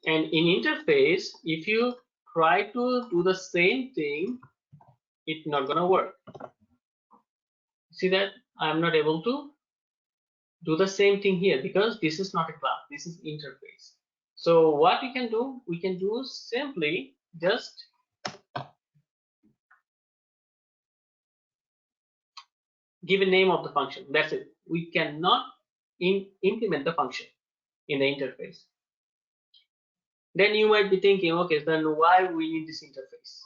And in interface, if you try to do the same thing, it's not gonna work. See that I'm not able to do the same thing here because this is not a class, this is interface. So what we can do simply just give a name of the function. That's it. We cannot implement the function in the interface. Then you might be thinking, okay, then why we need this interface,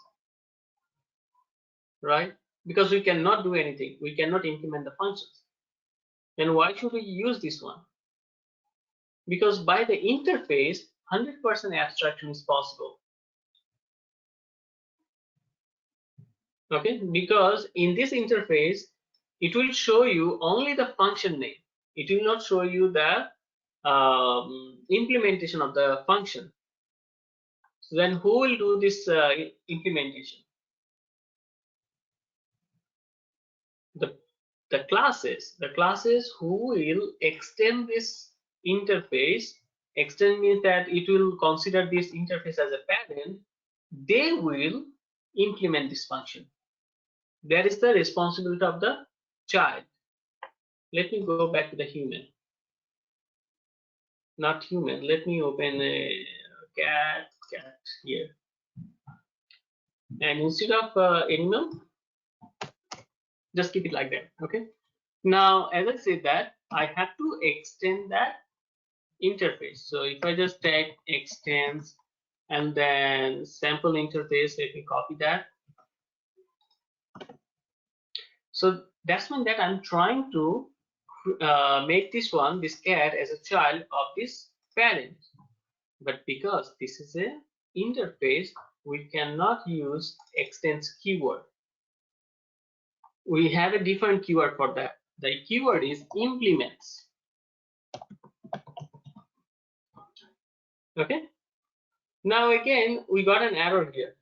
right? Because we cannot do anything. We cannot implement the functions. Then why should we use this one? Because by the interface, 100% abstraction is possible. Okay, because in this interface, it will show you only the function name. It will not show you the implementation of the function. So then who will do this implementation? The classes who will extend this interface. Extend means that it will consider this interface as a parent. They will implement this function. That is the responsibility of the child. Let me go back to the human. Not human. Let me open a cat here. And instead of animal, just keep it like that. Okay. Now, as I said that, I have to extend that interface. So if I just take extends and then sample interface, let me copy that. So that's mean that I'm trying to make this cat as a child of this parent. But because this is a interface, we cannot use extends keyword. We have a different keyword for that. The keyword is implements. Okay. Now again, we got an error here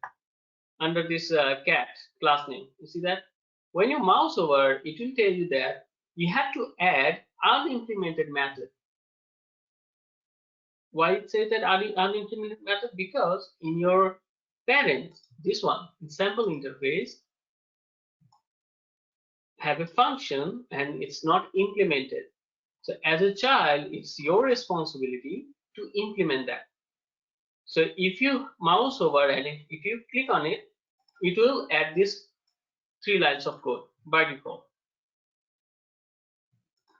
under this cat class name. You see that? When you mouse over, it will tell you that you have to add unimplemented method. Why it says that unimplemented method? Because in your parent, this one, sample interface, have a function and it's not implemented. So as a child, it's your responsibility to implement that. So if you mouse over and if you click on it, it will add these 3 lines of code by default.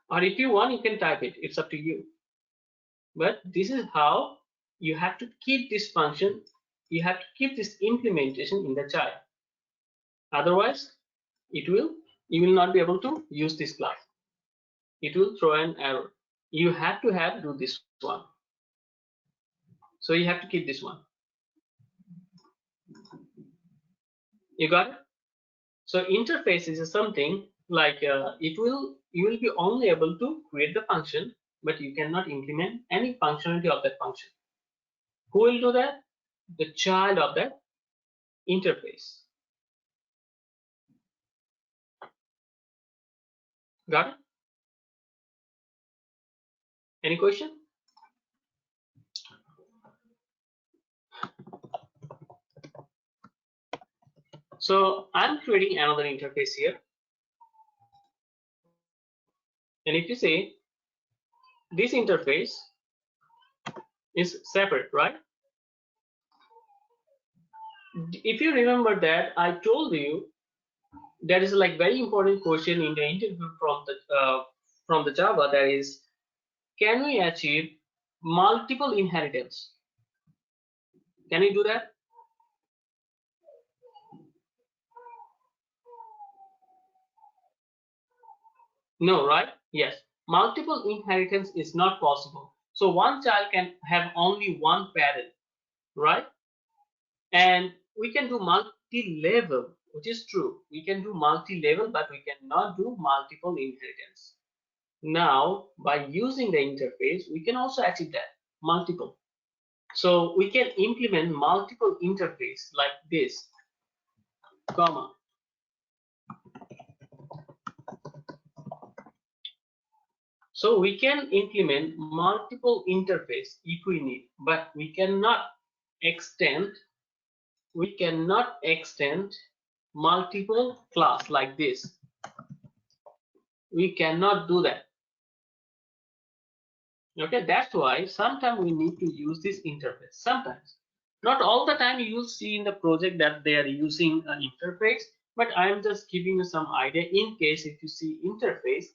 Or if you want, you can type it. It's up to you. But this is how you have to keep this function. You have to keep this implementation in the child. Otherwise, you will not be able to use this class. It will throw an error. You have to do this one. So you have to keep this one. You got it? So interface is something like you will be only able to create the function, but you cannot implement any functionality of that function. Who will do that? The child of that interface. Got it? Any question? So I'm creating another interface here. And if you see, this interface is separate, right? If you remember that, I told you there is like very important question in the interview from the Java, that is, can we achieve multiple inheritance? Can we do that? No, right? Yes. Multiple inheritance is not possible. So one child can have only one parent, right? And we can do multi-level, which is true. We can do multi-level, but we cannot do multiple inheritance. Now, by using the interface, we can also achieve that, multiple. So we can implement multiple interface like this, comma. So we can implement multiple interface if we need, but we cannot extend multiple class like this. We cannot do that. Okay, that's why sometimes we need to use this interface. Sometimes, not all the time you will see in the project that they are using an interface, but I am just giving you some idea in case if you see interface,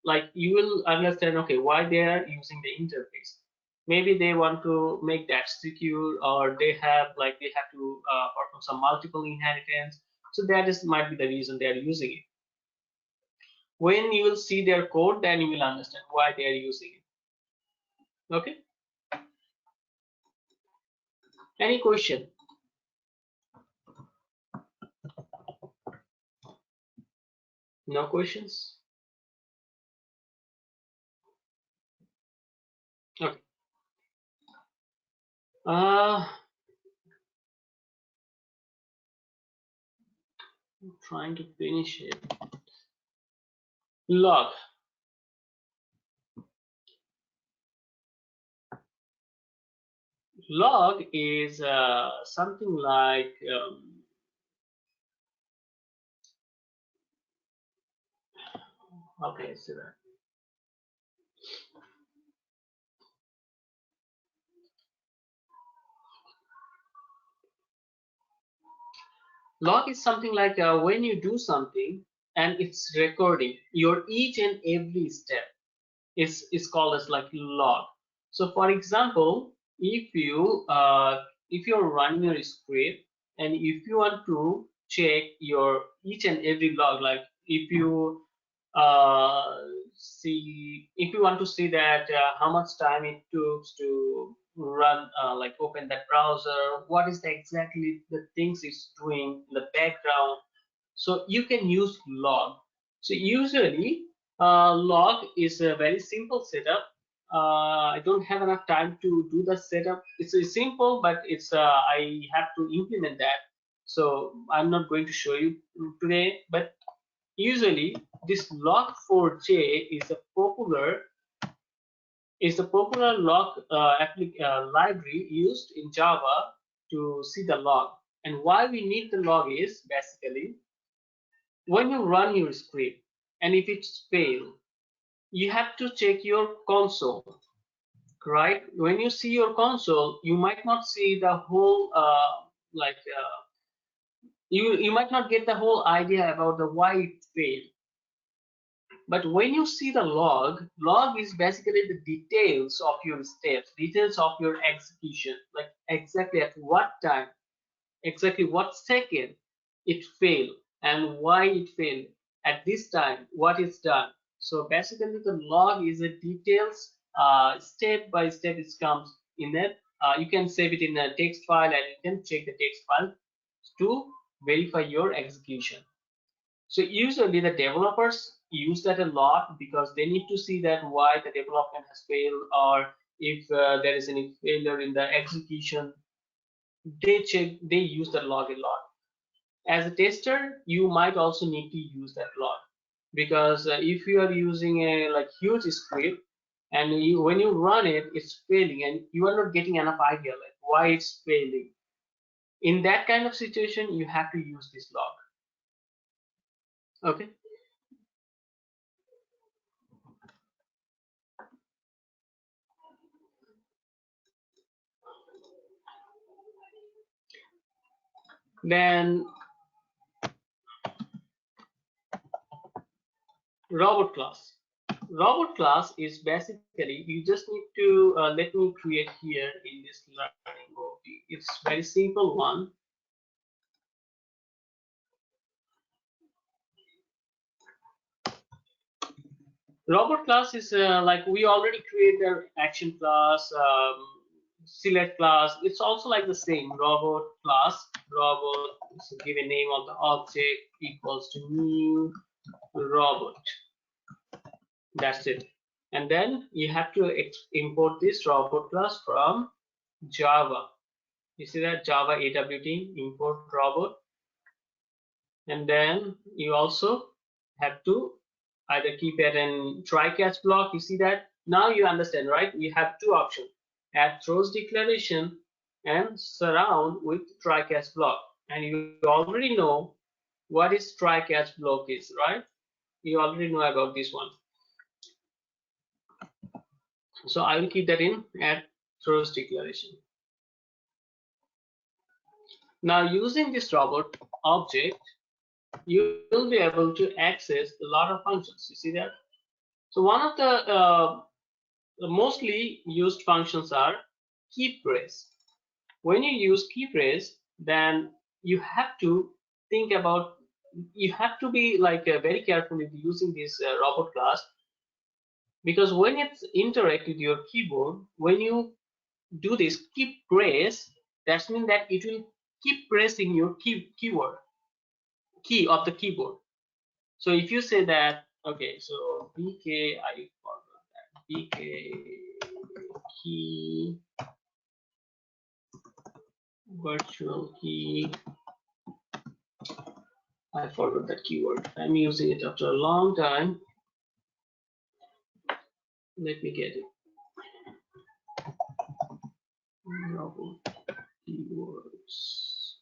like you will understand, okay, why they are using the interface. Maybe they want to make that secure, or they have to perform some multiple inheritance. So that might be the reason they are using it. When you will see their code, then you will understand why they are using it. Okay. Any question? No questions? Okay. I'm trying to finish it. Log. Log is something like how can I say that? Log is something like when you do something and it's recording your each and every step. It's called as like log. So for example, if you're running your script and if you want to check your each and every log, like if you if you want to see that how much time it took to run like open that browser, what is exactly the things it's doing in the background, so you can use log. So usually log is a very simple setup. I don't have enough time to do the setup. It's simple, but it's I have to implement that, so I'm not going to show you today. But usually this log4j is a popular log library used in Java to see the log. And why we need the log is basically when you run your script and if it's failed, you have to check your console, right? When you see your console, you might not see the whole you might not get the whole idea about the why it failed. But when you see the log is basically the details of your steps, details of your execution, like exactly at what time, exactly what second it failed and why it failed at this time, what is done. So basically the log is a details, step by step it comes in it. You can save it in a text file and you can check the text file to verify your execution. So usually the developers use that a lot because they need to see that why the development has failed, or if there is any failure in the execution, they use the log a lot. As a tester, you might also need to use that log because if you are using a huge script and when you run it, it's failing and you are not getting enough idea like why it's failing. In that kind of situation, you have to use this log. Okay. Then robot class. Robot class is basically, you just need to let me create here in this learning board. It's very simple one. Robot class is like we already created an action class, select class. It's also like the same robot class. Robot, so give a name of the object equals to new robot. That's it. And then you have to import this robot class from Java. You see that Java AWT import robot. And then you also have to either keep it in try catch block. You see that? Now you understand, right? You have two options: add throws declaration and surround with try catch block. And you already know what is try catch block is, right? You already know about this one. So I will keep that in add throws declaration. Now using this robot object, you will be able to access a lot of functions. You see that? So one of the mostly used functions are key press. When you use key press, then you have to think about, you have to be very careful with using this robot class, because when it's interact with your keyboard, when you do this key press, that means that it will keep pressing your keyword key of the keyboard. So if you say that, okay, so bk, I forgot that, bk key virtual key, I forgot that keyword. I'm using it after a long time. Let me get it. Robot keywords.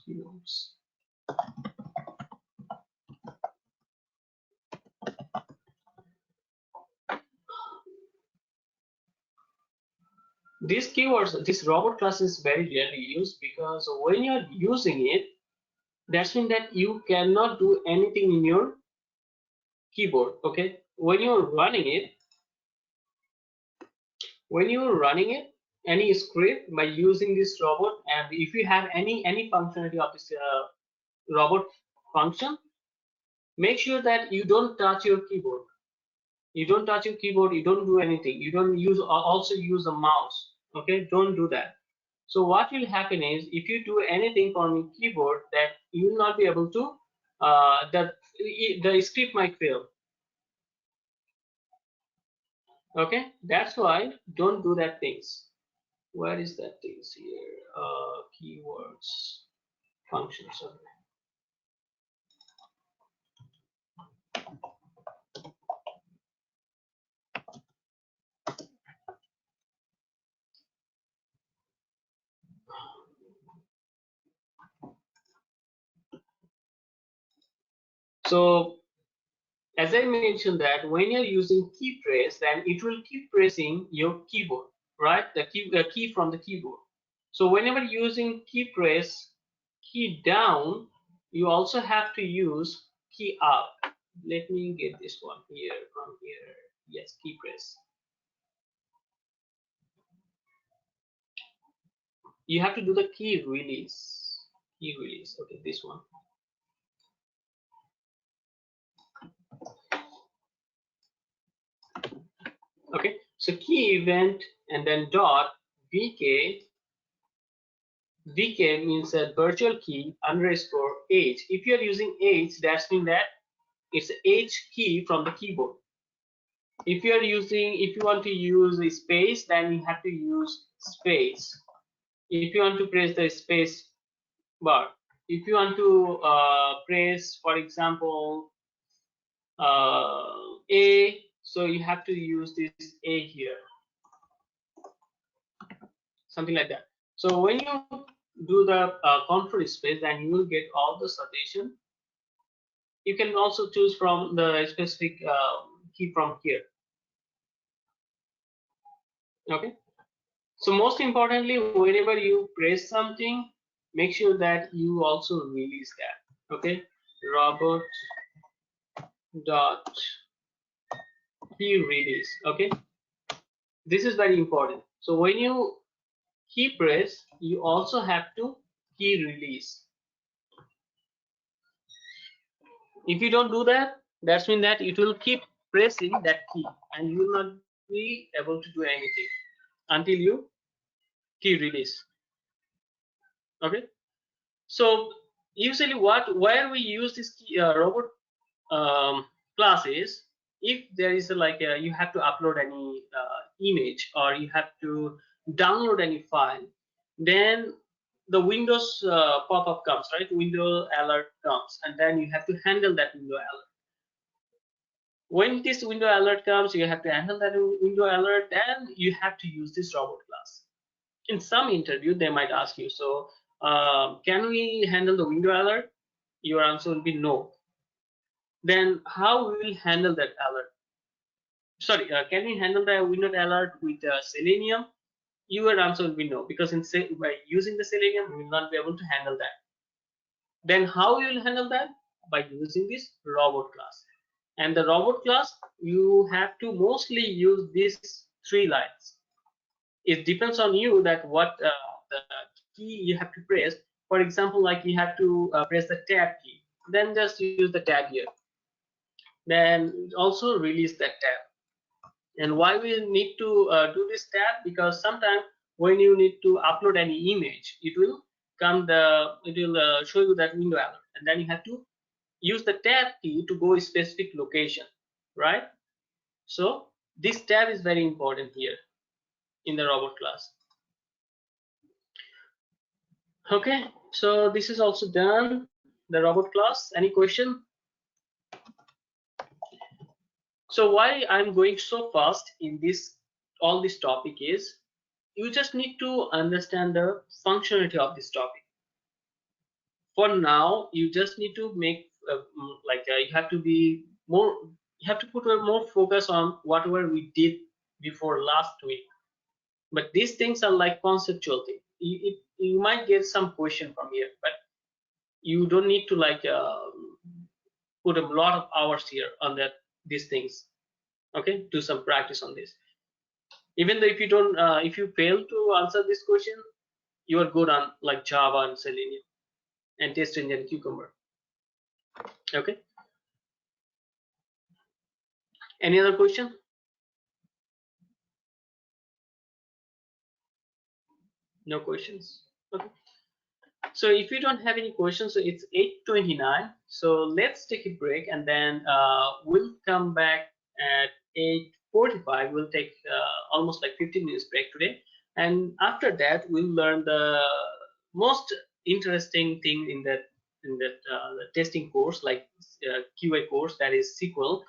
Keywords. These keywords, this robot class is very rarely used because when you're using it, that means that you cannot do anything in your keyboard. Okay, when you're running it, when you're running it, any script by using this robot, and if you have any functionality of this robot function, make sure that you don't touch your keyboard. You don't touch your keyboard, you don't do anything, you don't use also use a mouse. Okay, don't do that. So what will happen is, if you do anything on your keyboard, that you will not be able to the script might fail. Okay, that's why don't do that things. Where is that things here? Keywords, functions. Okay. So as I mentioned, that when you're using key press, then it will keep pressing your keyboard, right? The key from the keyboard. So whenever using key press, key down, you also have to use key up. Let me get this one here from here. Yes, key press. You have to do the key release. Key release. Okay, this one. Okay, so key event and then dot vk. vk means a virtual key underscore h. If you are using h, that's mean that it's h key from the keyboard. If you want to use a space, then you have to use space. If you want to press the space bar, if you want to press, for example, a, so you have to use this a here, something like that. So when you do the control space, then you will get all the suggestion. You can also choose from the specific key from here. Okay, so most importantly, whenever you press something, make sure that you also release that. Okay, robot dot key release. Okay, this is very important. So when you key press, you also have to key release. If you don't do that, that's mean that it will keep pressing that key and you will not be able to do anything until you key release. Okay, so usually where we use this key, robot class is, if there is you have to upload any image or you have to download any file, then the Windows pop-up comes, right? Window alert comes, and then you have to handle that window alert. When this window alert comes, you have to handle that window alert, then you have to use this robot class. In some interview, they might ask you, so can we handle the window alert? Your answer will be no. Then how we will handle that alert? Sorry, can we handle the window alert with Selenium? Your answer will be no, because by using the Selenium, we will not be able to handle that. Then how you will handle that? By using this robot class. And the robot class, you have to mostly use these 3 lines. It depends on you that what the key you have to press. For example, like you have to press the tab key, then just use the tab here. Then also release that tab. And why we need to do this tab? Because sometimes when you need to upload any image, it will show you that window alert, and then you have to use the tab key to go a specific location, right? So this tab is very important here in the robot class. Okay, so this is also done, the robot class. Any question? So why I'm going so fast in all this topic is, you just need to understand the functionality of this topic. For now, you just need to make you have to be more, you have to put more focus on whatever we did before last week. But these things are like conceptual things. You might get some question from here, but you don't need to put a lot of hours here on these things. Okay, do some practice on this. Even though if you don't, if you fail to answer this question, you are good on like Java and Selenium and test engine Cucumber. Okay. Any other question? No questions. Okay. So if you don't have any questions, so it's 8:29. So let's take a break and then we'll come back at 8:45. We'll take almost like 15 minutes break today. And after that, we'll learn the most interesting thing in that the testing course, like QA course, that is SQL.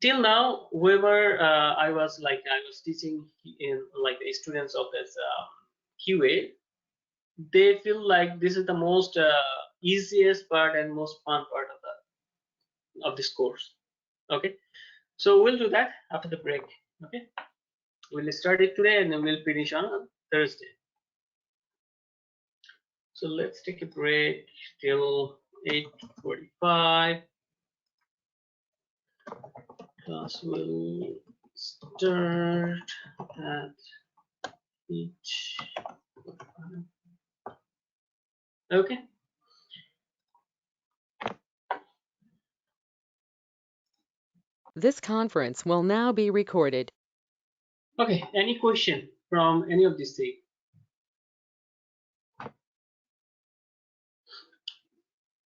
Till now, whoever I was teaching in like the students of this QA, they feel like this is the most easiest part and most fun part of this course. Okay, so we'll do that after the break. Okay, we'll start it today and then we'll finish on Thursday. So let's take a break till 8:45. Class will start at each. Okay. This conference will now be recorded. Okay, any question from any of these things?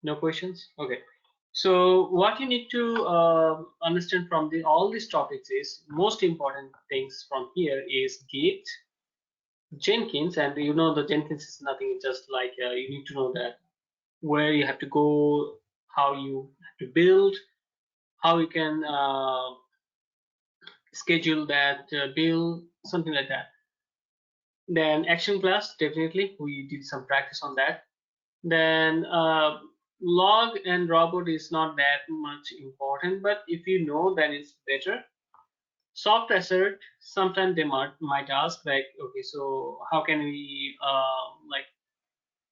No questions? Okay. So what you need to understand from all these topics is most important things from here is Git, Jenkins, and you know the Jenkins is nothing, it's just like you need to know that where you have to go, how you have to build, how you can schedule that build, something like that. Then action class, definitely we did some practice on that. Then log and robot is not that much important, but if you know, then it's better. Soft assert, sometimes they might ask like, okay, so how can we like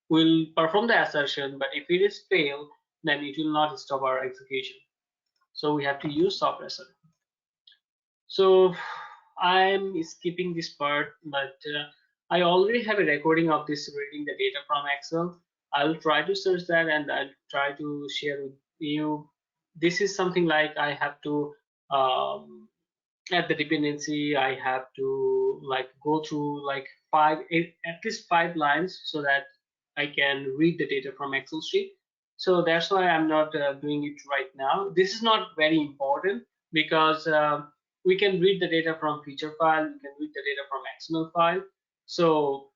we'll perform the assertion, but if it is fail, then it will not stop our execution. So we have to use soft assert. So I'm skipping this part, but I already have a recording of this reading the data from Excel. I'll try to search that and I'll try to share with you. This is something like I have to at the dependency I have to like go through like at least 5 lines so that I can read the data from Excel sheet. So that's why I'm not doing it right now. This is not very important because we can read the data from feature file, we can read the data from XML file. So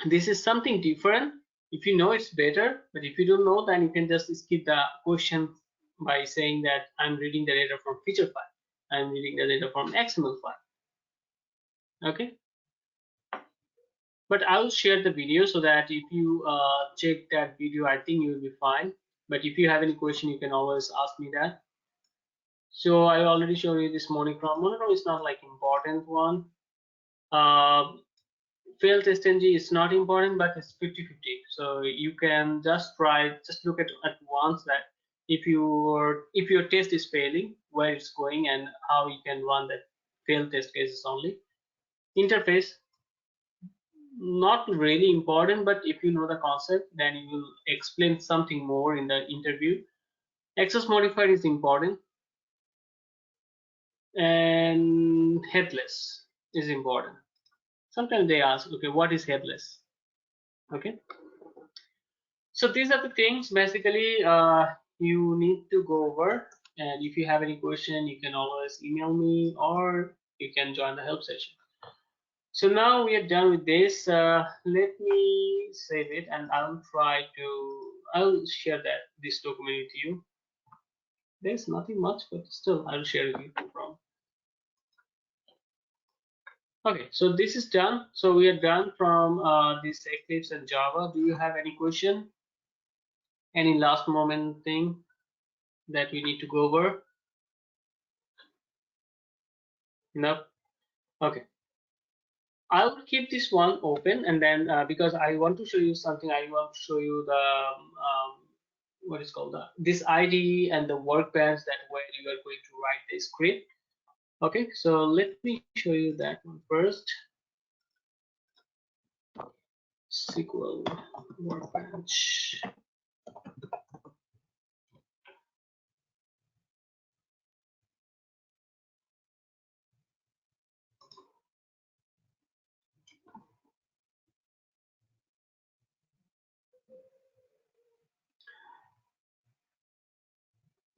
this is something different. If you know, it's better, but if you don't know, then you can just skip the question by saying that I'm reading the data from feature file, I'm reading the data from XML file. Okay, but I'll share the video so that if you check that video, I think you'll be fine. But if you have any question, you can always ask me that. So I already showed you this monochrome is not like important one. Fail test ng is not important, but it's 50-50. So you can just look at once that if your test is failing, where it's going and how you can run that fail test cases only. Interface, not really important, but if you know the concept, then you will explain something more in the interview. Access modifier is important, and headless is important. Sometimes they ask, okay, what is headless? Okay, so these are the things basically you need to go over, and if you have any question, you can always email me or you can join the help session. So now we are done with this. Let me save it and I'll share this document with you. There's nothing much, but still I'll share it with you, no problem. Okay, so this is done. So we are done from this Eclipse and Java. Do you have any question? Any last moment thing that we need to go over? No? Okay. I'll keep this one open and then because I want to show you something, I want to show you the what is called this IDE and the workbench that where you are going to write the script. Okay, so let me show you that one first. SQL Workbench.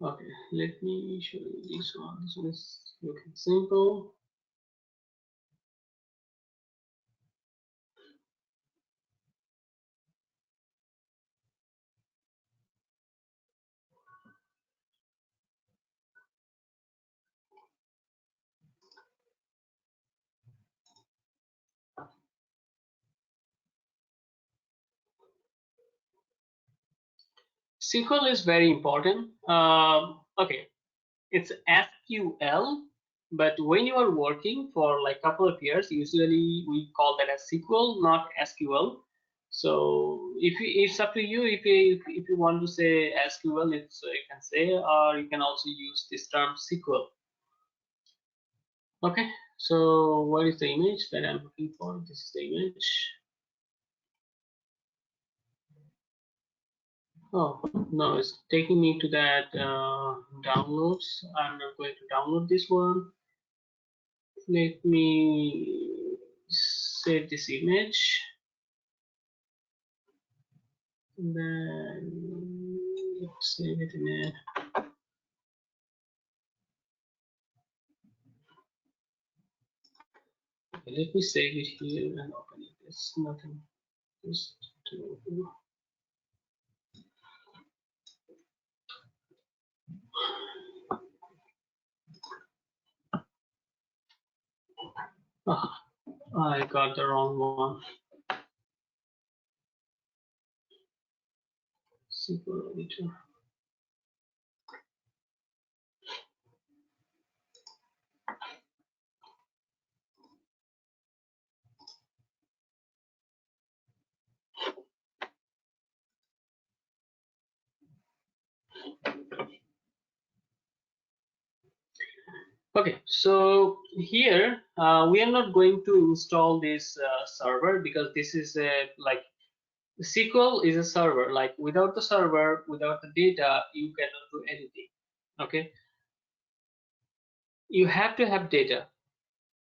Okay, let me show you this one. This one is looking simple. SQL is very important. Okay, it's SQL, but when you are working for like a couple of years, usually we call that as SQL, not SQL. So it's up to you if you want to say SQL, it's you can say, or you can also use this term SQL. Okay, so what is the image that I'm looking for? This is the image. Oh no, it's taking me to that downloads. I'm not going to download this one. Let me save this image. Then let's save it in a. Okay, let me save it here and open it. It's nothing. Just to. Oh, I got the wrong one. SQL editor. Okay, so here we are not going to install this server because this is like SQL is a server. Like without the server, without the data, you cannot do anything. Okay, you have to have data.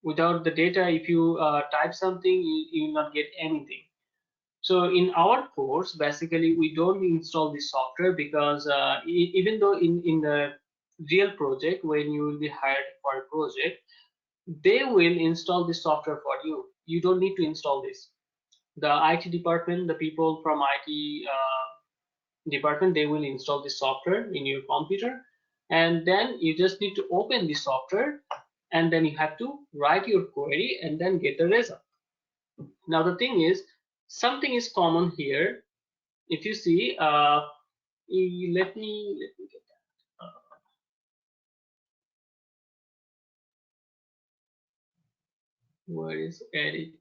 Without the data, if you type something, you will not get anything. So in our course, basically, we don't install this software because even though in the real project, when you will be hired for a project, they will install this software for you. You don't need to install this. The IT department, the people from IT department, they will install this software in your computer, and then you just need to open this software, and then you have to write your query and then get the result. Now the thing is, something is common here. If you see, let me get that. Where is edit?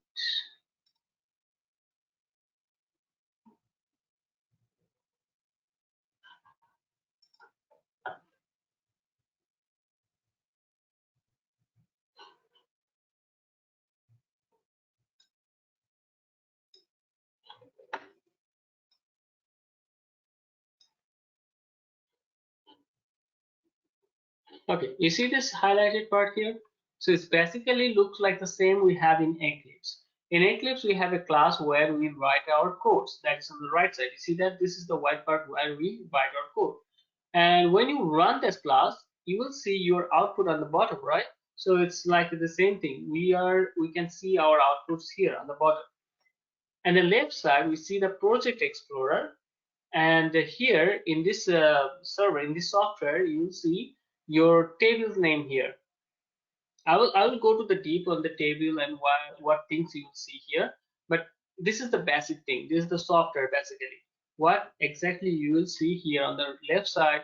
Okay, you see this highlighted part here? So it's basically looks like the same we have in Eclipse. In Eclipse, we have a class where we write our codes. That is on the right side. You see that this is the white part where we write our code. And when you run this class, you will see your output on the bottom, right? So it's like the same thing. We can see our outputs here on the bottom. And the left side, we see the project explorer. And here in this server, in this software, you'll see your table's name here. I will go to the deep on the table and what things you will see here. But this is the basic thing. This is the software basically. What exactly you will see here on the left side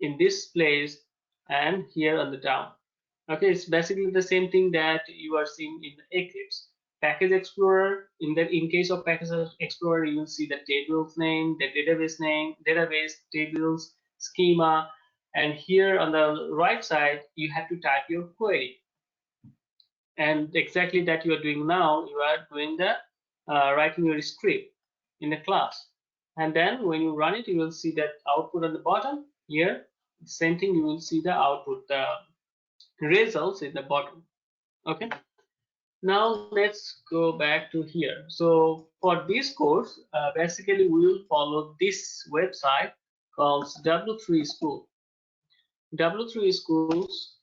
in this place and here on the down. Okay, it's basically the same thing that you are seeing in the Eclipse. Package Explorer, in case of Package Explorer, you will see the table's name, the database name, database, tables, schema. and here on the right side you have to type your query, and exactly that you are doing now. You are doing the writing your script in the class, and then when you run it you will see that output on the bottom. Here same thing, you will see the output, the results in the bottom. Okay, now let's go back to here. So for this course, basically we will follow this website called W3 School. W3 Schools,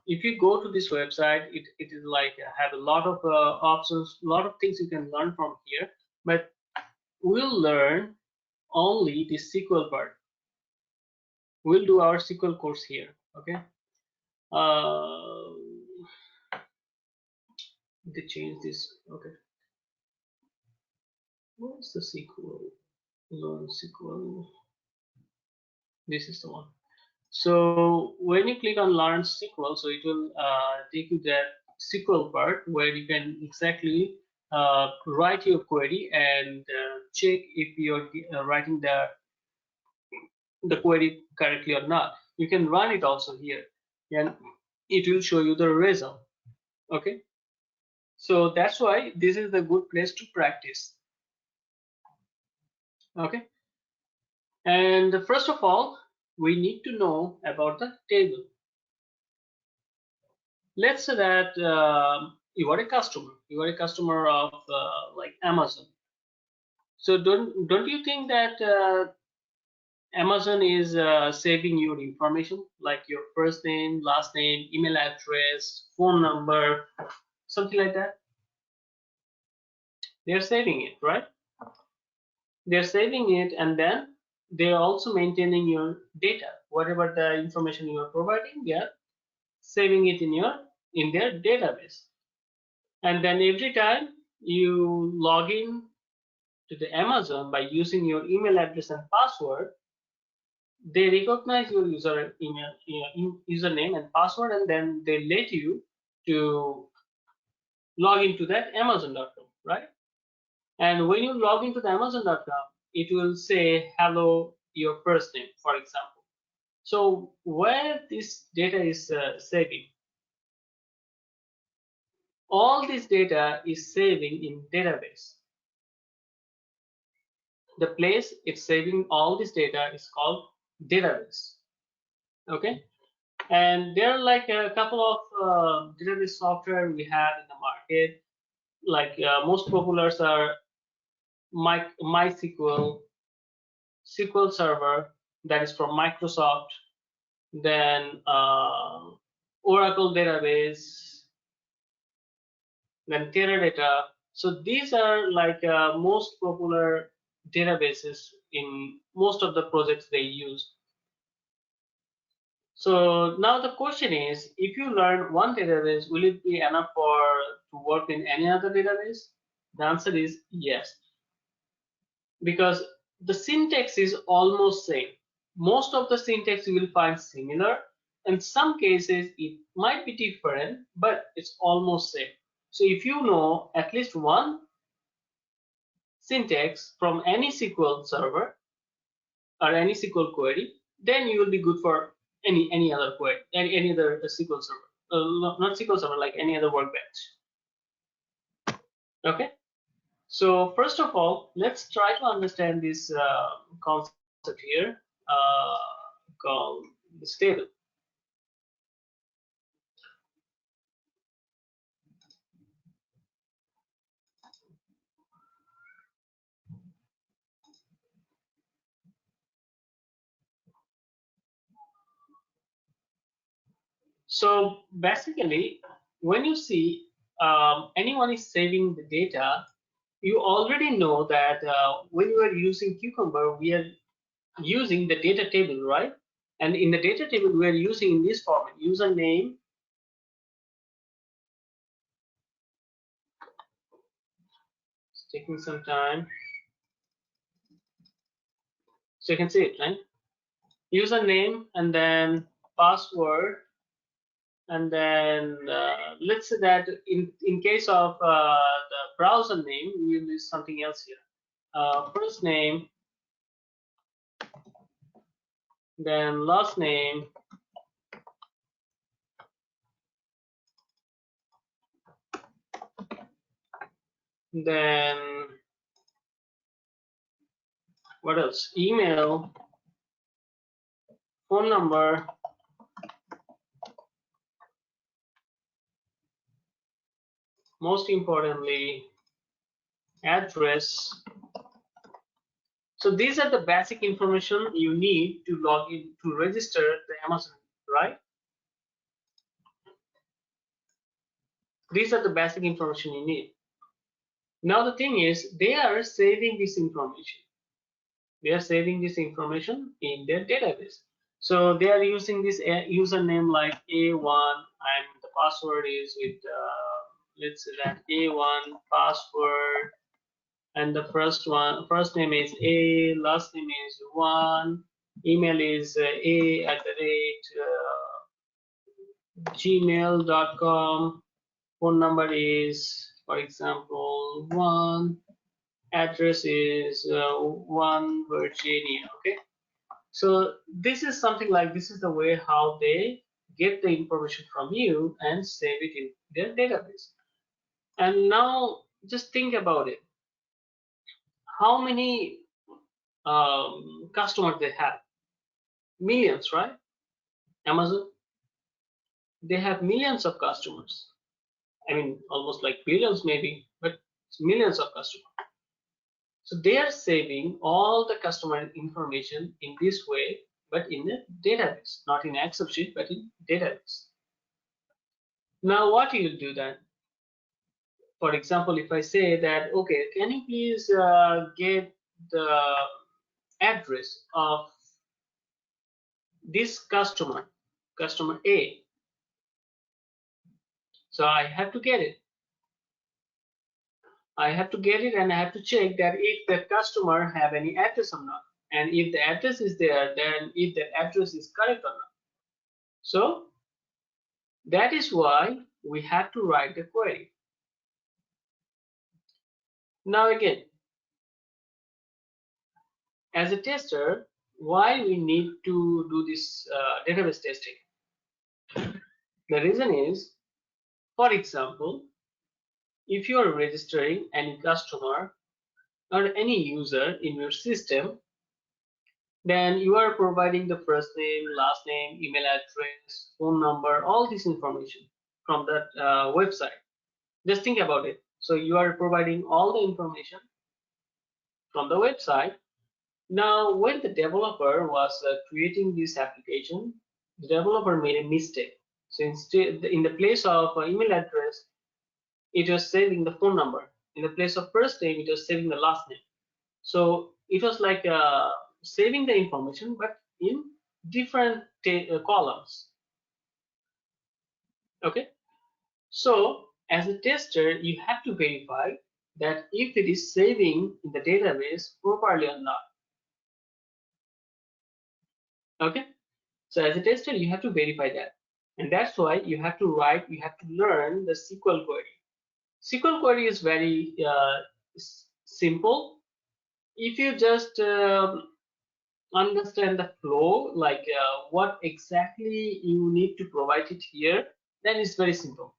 if you go to this website, it is like have a lot of options, a lot of things you can learn from here, but we'll learn only the SQL part. We'll do our SQL course here. Okay, they change this. Okay, what's the SQL? Learn SQL. This is the one. So when you click on learn SQL, so it will take you that SQL part where you can exactly write your query and check if you're writing the query correctly or not. You can run it also here, and it will show you the result. Okay, so that's why this is the good place to practice. Okay, and first of all, we need to know about the table. Let's say that you are a customer. You are a customer of like Amazon. So don't you think that Amazon is saving your information, like your first name, last name, email address, phone number, something like that? They're saving it, right? They're saving it, and then they're also maintaining your data. Whatever the information you are providing, they're saving it in their database. And then every time you log in to the Amazon by using your email address and password, they recognize your username and password, and then they let you to log into that Amazon.com, right? And when you log into the Amazon.com, it will say hello, your first name, for example. So where this data is saving, all this data is saving in database. The place it's saving all this data is called database. Okay, and there are like a couple of database software we have in the market. Like most popular are MySQL, SQL Server, that is from Microsoft, then Oracle database, then Teradata. So these are like most popular databases in most of the projects they use. So now the question is, if you learn one database, will it be enough to work in any other database? The answer is yes, because the syntax is almost same. Most of the syntax you will find similar. In some cases, it might be different, but it's almost same. So if you know at least one syntax from any SQL server or any SQL query, then you will be good for any other query, any other SQL server. Not SQL server, like any other workbench. Okay. So first of all, let's try to understand this concept here called this table. So basically, when you see anyone is saving the data, you already know that when you are using Cucumber, we are using the data table, right? And in the data table, we are using in this format: username, it's taking some time, so you can see it, right? Username, and then password, and then let's say that in case of the browser name, we will use something else here. First name, then last name, then what else? Email, phone number, most importantly, address. So these are the basic information you need to log in to register the Amazon, right? These are the basic information you need. Now the thing is, they are saving this information. They are saving this information in their database. So they are using this username like A1, and the password is with let's say that A1 password, and the first name is A, last name is 1, email is a@gmail.com, phone number is, for example, 1, address is 1 Virginia. Okay, so this is something like, this is the way how they get the information from you and save it in their database. And now just think about it, how many customers they have? Millions, right? Amazon, they have millions of customers. I mean, almost like billions maybe, but it's millions of customers. So they are saving all the customer information in this way, but in a database, not in Excel sheet, but in database. Now what you do then? For example, if I say that, okay, can you please get the address of this customer, customer A. So I have to get it. I have to get it, and I have to check that if the customer have any address or not. And if the address is there, then if the address is correct or not. So that is why we have to write the query. Now again, as a tester, why we need to do this database testing? The reason is, for example, if you are registering any customer or any user in your system, then you are providing the first name, last name, email address, phone number, all this information from that website. Just think about it. So you are providing all the information from the website. Now, when the developer was creating this application, the developer made a mistake. So instead, in the place of email address, it was saving the phone number. In the place of first name, it was saving the last name. So it was like saving the information, but in different columns. Okay. So as a tester, you have to verify that if it is saving in the database properly or not. Okay. So as a tester, you have to verify that. And that's why you have to learn the SQL query. SQL query is very simple. If you just understand the flow, like what exactly you need to provide it here, then it's very simple.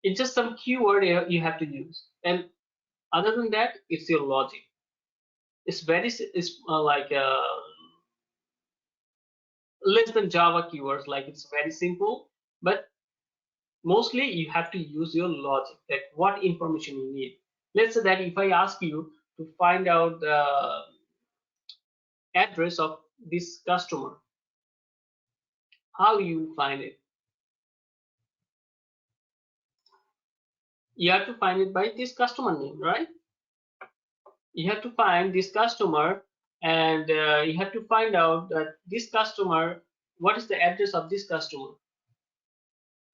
It's just some keyword you have to use, and other than that, it's your logic. It's like less than Java keywords. Like, it's very simple, but mostly you have to use your logic, that what information you need. Let's say that if I ask you to find out the address of this customer, how you will find it? You have to find it by this customer name, right? You have to find this customer, and you have to find out that this customer, what is the address of this customer.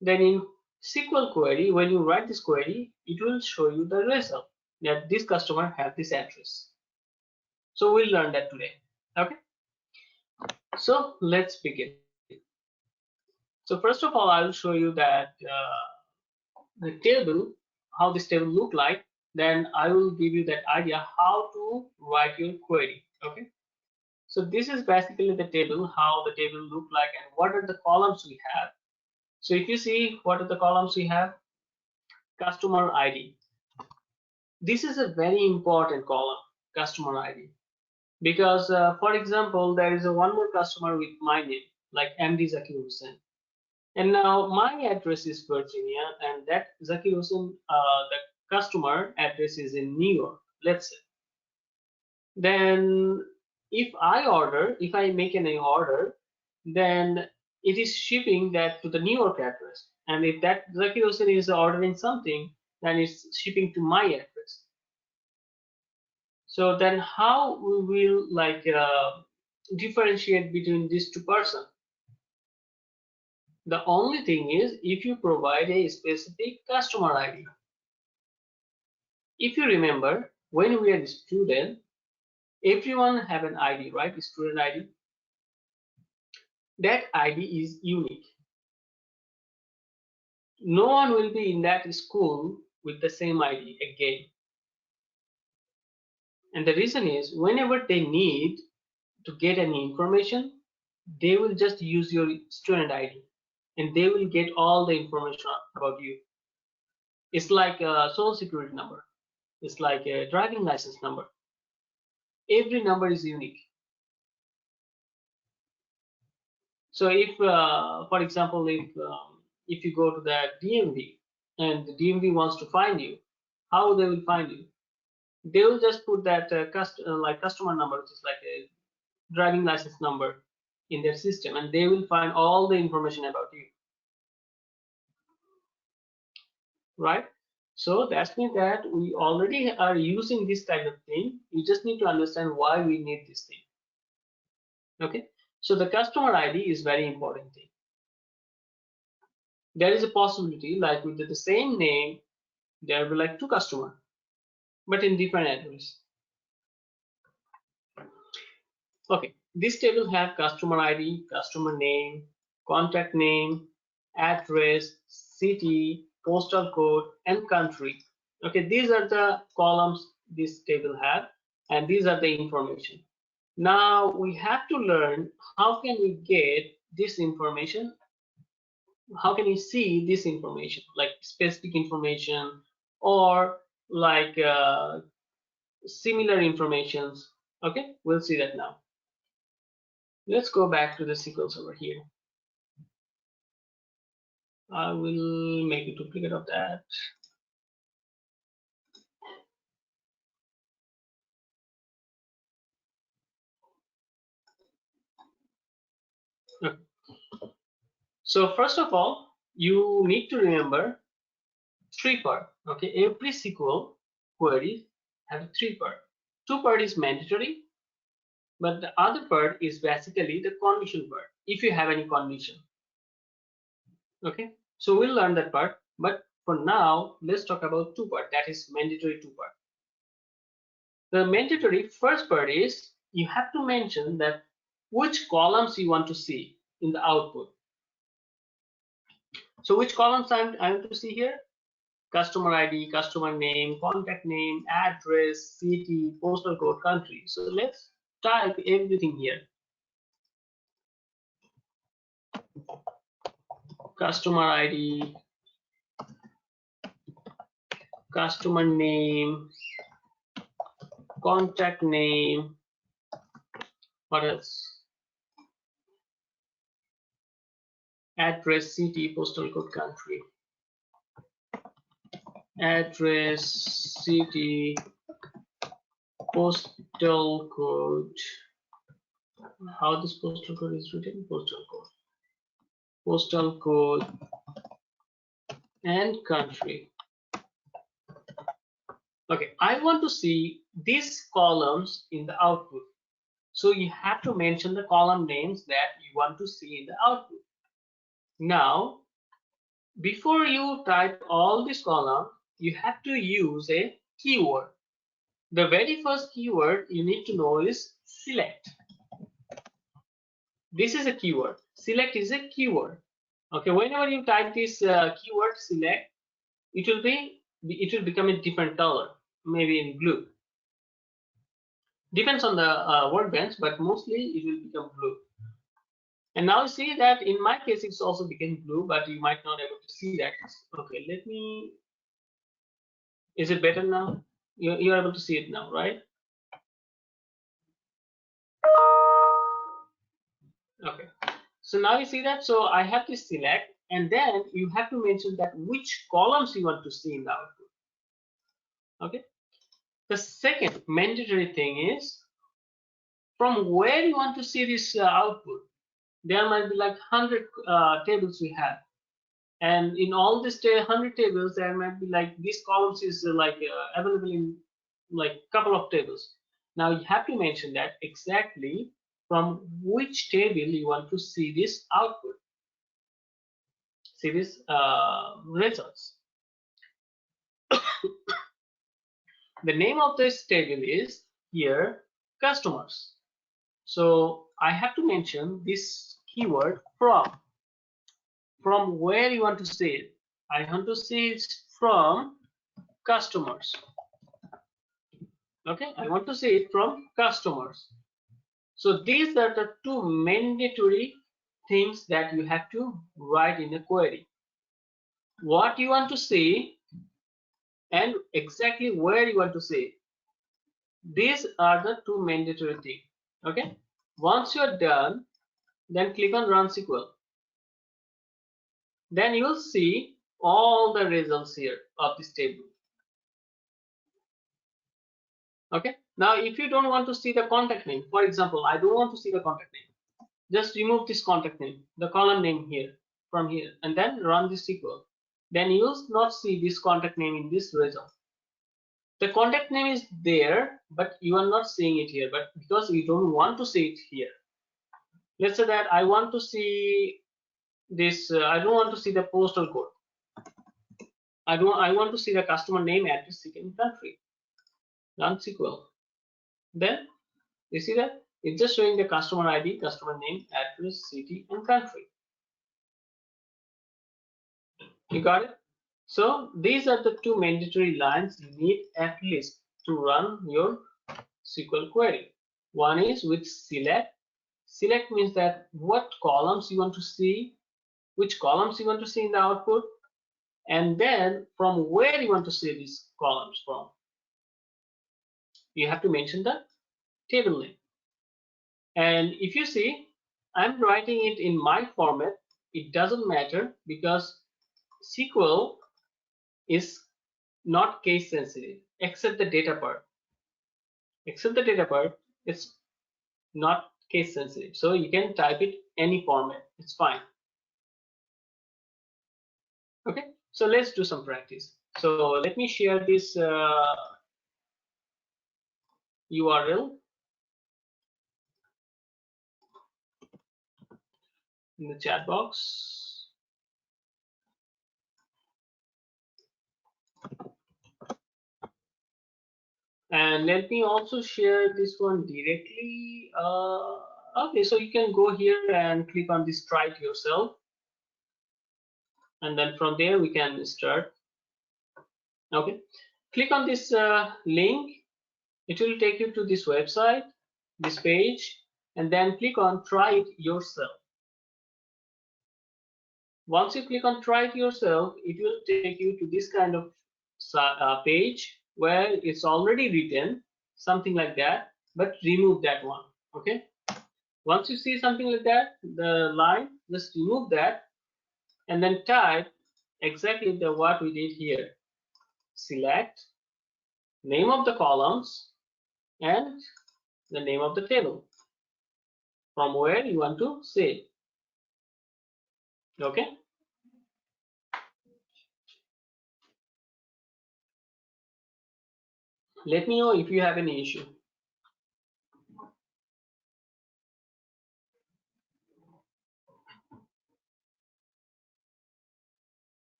Then in SQL query, when you write this query, it will show you the result that this customer has this address. So we'll learn that today. Okay. So let's begin. So first of all, I will show you that the table, how this table look like. Then I will give you that idea how to write your query. Okay. So this is basically the table, how the table look like and what are the columns we have. So if you see what are the columns we have, customer ID. This is a very important column, customer ID, because for example, there is a one more customer with my name, like MD Zakir Hussain. And now my address is Virginia, and that Zakir Hussain, the customer address is in New York, let's say. Then if I make an order, then it is shipping that to the New York address. And if that Zakir Hussain is ordering something, then it's shipping to my address. So then how we will differentiate between these two persons? The only thing is if you provide a specific customer ID. If you remember, when we are a student, everyone have an ID, right? Student ID. That ID is unique. No one will be in that school with the same ID again. And the reason is whenever they need to get any information, they will just use your student ID and they will get all the information about you. It's like a social security number. It's like a driving license number. Every number is unique. So if, for example, if you go to the DMV and the DMV wants to find you, how they will find you? They will just put that customer number, which is like a driving license number, in their system, and they will find all the information about you, right? So that means that we already are using this type of thing. You just need to understand why we need this thing. Okay, so the customer ID is very important thing. There is a possibility like with the same name, there will be like two customers, but in different address. Okay, this table have customer ID, customer name, contact name, address, city, postal code, and country. Okay, these are the columns this table have, and these are the information. Now we have to learn how can we get this information, how can we see this information, like specific information or like similar informations. Okay, we'll see that now. Let's go back to the sequence over here. I will make a duplicate of that. Okay. So first of all, you need to remember three part. Okay, every SQL query have three part. Two part is mandatory, but the other part is basically the condition part. If you have any condition. Okay, so we'll learn that part. But for now, let's talk about two part. That is mandatory two part. The mandatory first part is you have to mention that which columns you want to see in the output. So which columns I want to see here? Customer ID, customer name, contact name, address, city, postal code, country. So let's type everything here. Customer ID, customer name, contact name, what else? Address, city, postal code, country. Address, city, postal code. How this postal code is written? Postal code and country. Okay, I want to see these columns in the output. So you have to mention the column names that you want to see in the output. Now, before you type all these columns, you have to use a keyword. The very first keyword you need to know is select. This is a keyword. Select is a keyword. Okay, whenever you type this keyword select, it will become a different color, maybe in blue. Depends on the workbench, but mostly it will become blue. And now you see that in my case it's also became blue, but you might not able to see that. Okay, let me. Is it better now? You're able to see it now, right? Okay. So now you see that. So I have to select, and then you have to mention that which columns you want to see in the output. Okay. The second mandatory thing is from where you want to see this output. There might be like 100 tables we have, and in all these 100 tables, there might be like these columns is available in like couple of tables. Now you have to mention that exactly from which table you want to see this output, see this results. The name of this table is here customers. So I have to mention this keyword from where you want to see it. I want to see it from customers. Okay, I want to see it from customers. So these are the two mandatory things that you have to write in a query. What you want to see and exactly where you want to see it. These are the two mandatory things. Okay, once you're done, then click on Run SQL. Then you'll see all the results here of this table. Okay, now if you don't want to see the contact name, for example, I don't want to see the contact name, just remove this contact name, the column name here from here, and then run this SQL. Then you'll not see this contact name in this result. The contact name is there, but you are not seeing it here, but because you don't want to see it here. Let's say that I want to see this, I don't want to see the postal code. I want to see the customer name, address, city, and country. Run SQL. Then you see that it's just showing the customer ID, customer name, address, city, and country. You got it? So these are the two mandatory lines you need at least to run your SQL query. One is with select. Select means that what columns you want to see, which columns you want to see in the output, and then from where you want to see these columns from. You have to mention the table name. And if you see, I'm writing it in my format. It doesn't matter because SQL is not case sensitive, except the data part. Except the data part, it's not case sensitive. So you can type it any format, it's fine. Okay, so let's do some practice. So let me share this URL in the chat box. And let me also share this one directly. Okay, so you can go here and click on this try it yourself. And then from there we can start. Okay, click on this link. It will take you to this website, this page, and then click on try it yourself. Once you click on try it yourself, it will take you to this kind of page where it's already written something like that, but remove that one. Okay, once you see something like that, the line, just remove that and then type exactly what we did here. Select name of the columns and the name of the table from where you want to see it. Okay, let me know if you have any issue.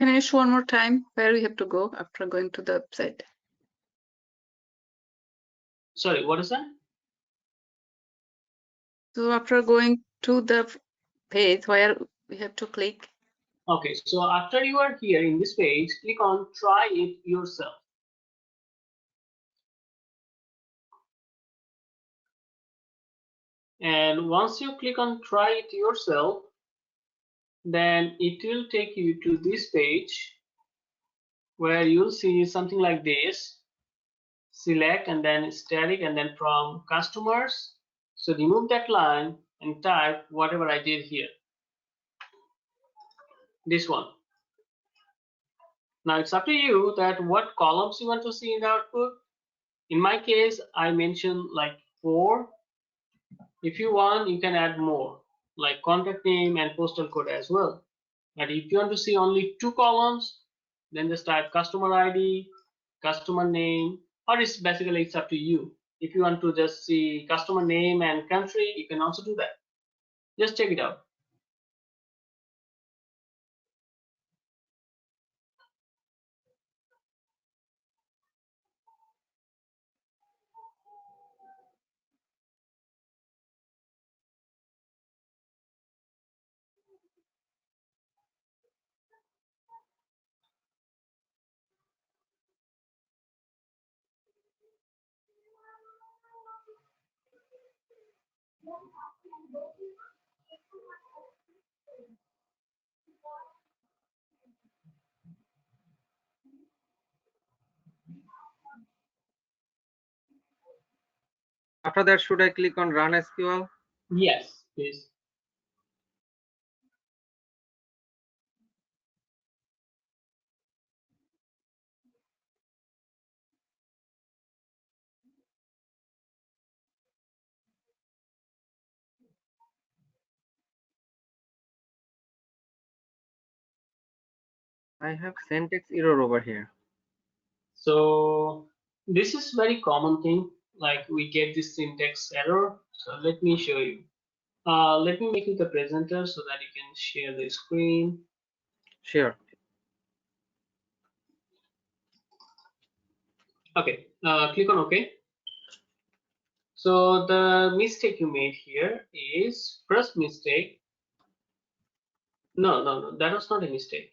Can I show one more time where we have to go after going to the website? Sorry, what is that? So after going to the page where we have to click. Okay, so after you are here in this page, click on try it yourself. And once you click on try it yourself, then it will take you to this page where you'll see something like this. Select and then static and then from customers. So remove that line and type whatever I did here. This one. Now it's up to you that what columns you want to see in the output. In my case, I mentioned like 4. If you want, you can add more, like contact name and postal code as well. But if you want to see only 2 columns, then just type customer ID, customer name, or it's up to you. If you want to just see customer name and country, you can also do that. Just check it out. After that, should I click on run SQL? Yes, please. I have syntax error over here. So this is very common thing, like we get this syntax error. So let me show you. Let me make you the presenter so that you can share the screen. Sure. Okay, click on OK. So the mistake you made here is first mistake. No, that was not a mistake.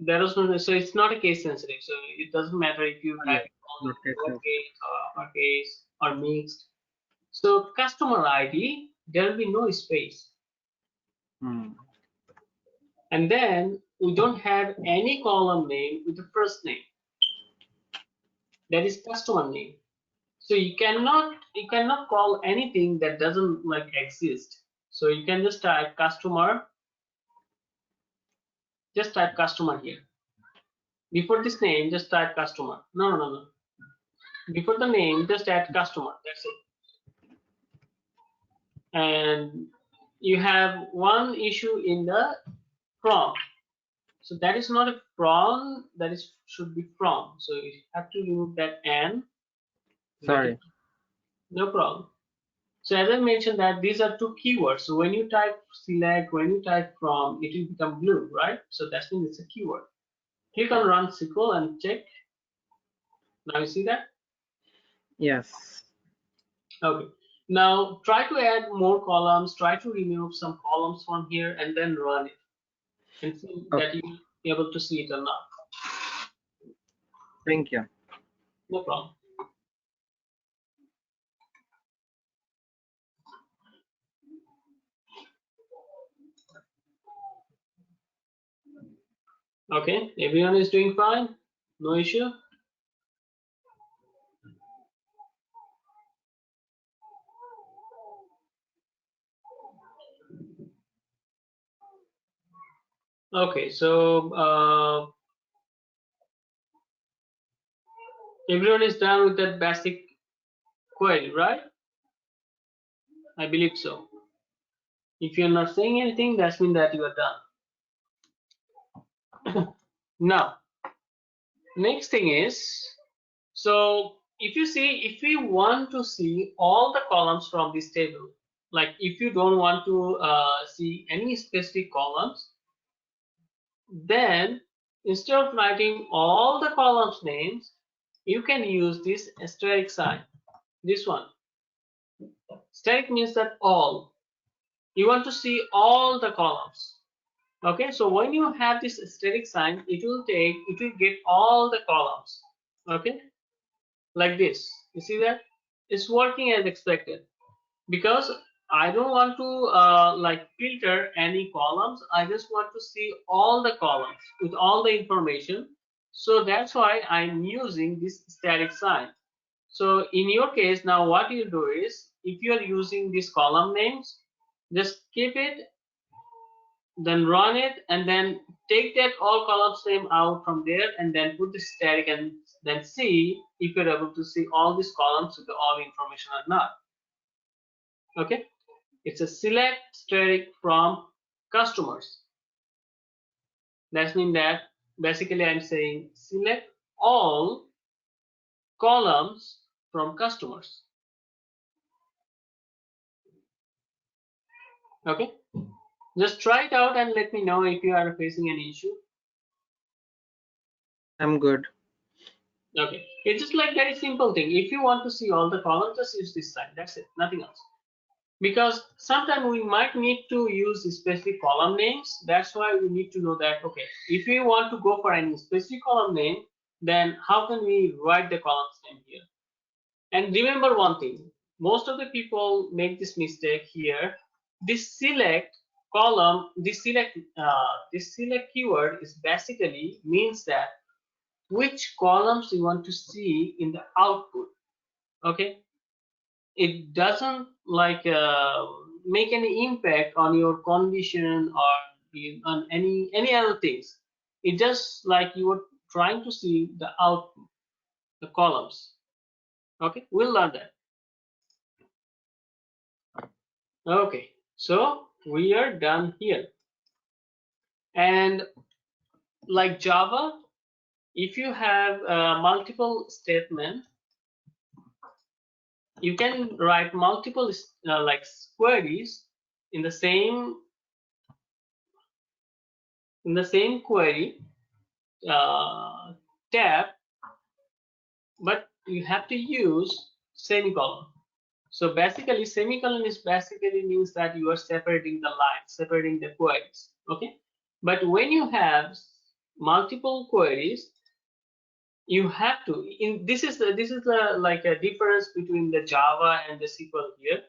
That was not. So it's not a case sensitive. So it doesn't matter if you Yeah, type not only case sensitive. lowercase or uppercase or mixed. So customer ID, there will be no space. And then we don't have any column name with the first name. That is customer name. So you cannot call anything that doesn't like exist. So you can just type customer. Just type customer here. Before this name, just type customer. No. Before the name, just add customer. That's it. And you have one issue in the from. So that is not a from, that is should be from. So you have to remove that n. Sorry. No problem. So as I mentioned that these are 2 keywords. So when you type select, when you type from, it will become blue, right? So that means it's a keyword. Click on run SQL and check. Now you see that? Yes. Okay. Now try to add more columns, try to remove some columns from here and then run it and see that you'll be able to see it or not. Thank you. No problem. Okay, everyone is doing fine? No issue? Okay, so everyone is done with that basic query, right? I believe so. If you're not saying anything, that means that you are done. Now, next thing is, so if you see, if we want to see all the columns from this table, like if you don't want to see any specific columns, then instead of writing all the columns names, you can use this asterisk sign, this one. Asterisk means that all. You want to see all the columns. Okay, so when you have this static sign, it will get all the columns. Okay, like this. You see that? It's working as expected. Because I don't want to like filter any columns. I just want to see all the columns with all the information. So that's why I'm using this static sign. So in your case, now what you do is, if you are using these column names, just keep it, then run it, and then take that all columns name out from there, and then put the static, and then see if you're able to see all these columns with all information or not. Okay. It's a select static from customers. That means that basically I'm saying select all columns from customers. Okay, just try it out and let me know if you are facing any issue. I'm good. Okay, it's just like very simple thing. If you want to see all the columns, just use this sign. That's it, nothing else. Because sometimes we might need to use specific column names. That's why we need to know that, okay, if we want to go for any specific column name, then how can we write the columns name here? And remember one thing, most of the people make this mistake here. This select column, this select keyword is basically means that which columns you want to see in the output. Okay, it doesn't like make any impact on your condition or on any other things. It just like you were trying to see the output, the columns. Okay, we'll learn that. Okay, so we are done here. And like Java, if you have multiple statements, you can write multiple like queries in the same query tab, but you have to use semicolon. So basically, semicolon is basically means that you are separating the lines, separating the queries. Okay, but when you have multiple queries, you have to. This is the like a difference between the Java and the SQL here.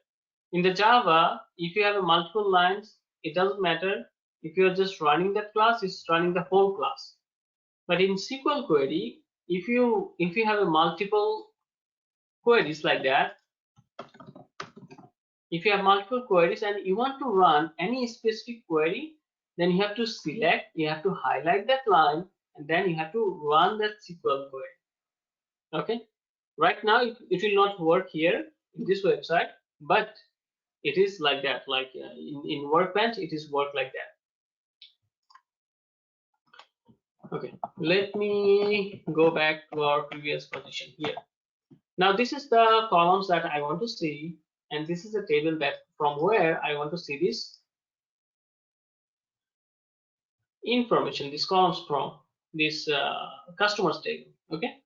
In the Java, if you have a multiple lines, it doesn't matter. If you are just running that class, it's running the whole class. But in SQL query, if you have a multiple queries like that, if you have multiple queries and you want to run any specific query, then you have to select, you have to highlight that line, and then you have to run that SQL query. Okay, right now it will not work here in this website, but it is like that, like in Workbench it is work like that. Okay, let me go back to our previous position here. Now this is the columns that I want to see, and this is the table that from where I want to see this information, these columns from this customers table. Okay,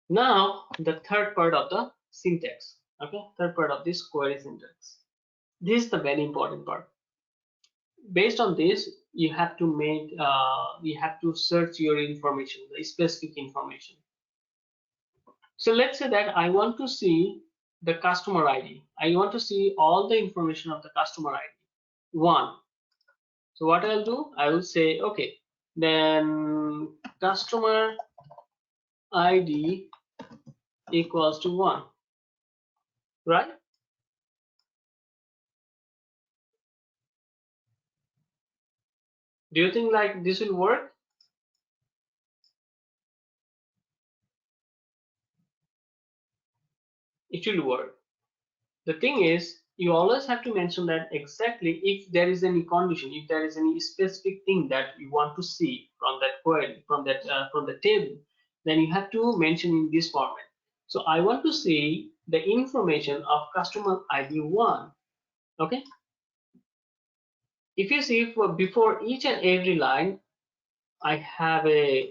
now the third part of the syntax. Okay, third part of this query syntax. This is the very important part. Based on this, you have to make you have to search your information, the specific information. So let's say that I want to see the customer ID. I want to see all the information of the customer ID. 1. So what I'll do, I will say, okay, then customer ID equals to 1, right? Do you think like this will work? It will work. The thing is, you always have to mention that exactly if there is any condition, if there is any specific thing that you want to see from that query, from the table, then you have to mention in this format. So I want to see the information of customer ID 1. Okay. If you see before each and every line, I have a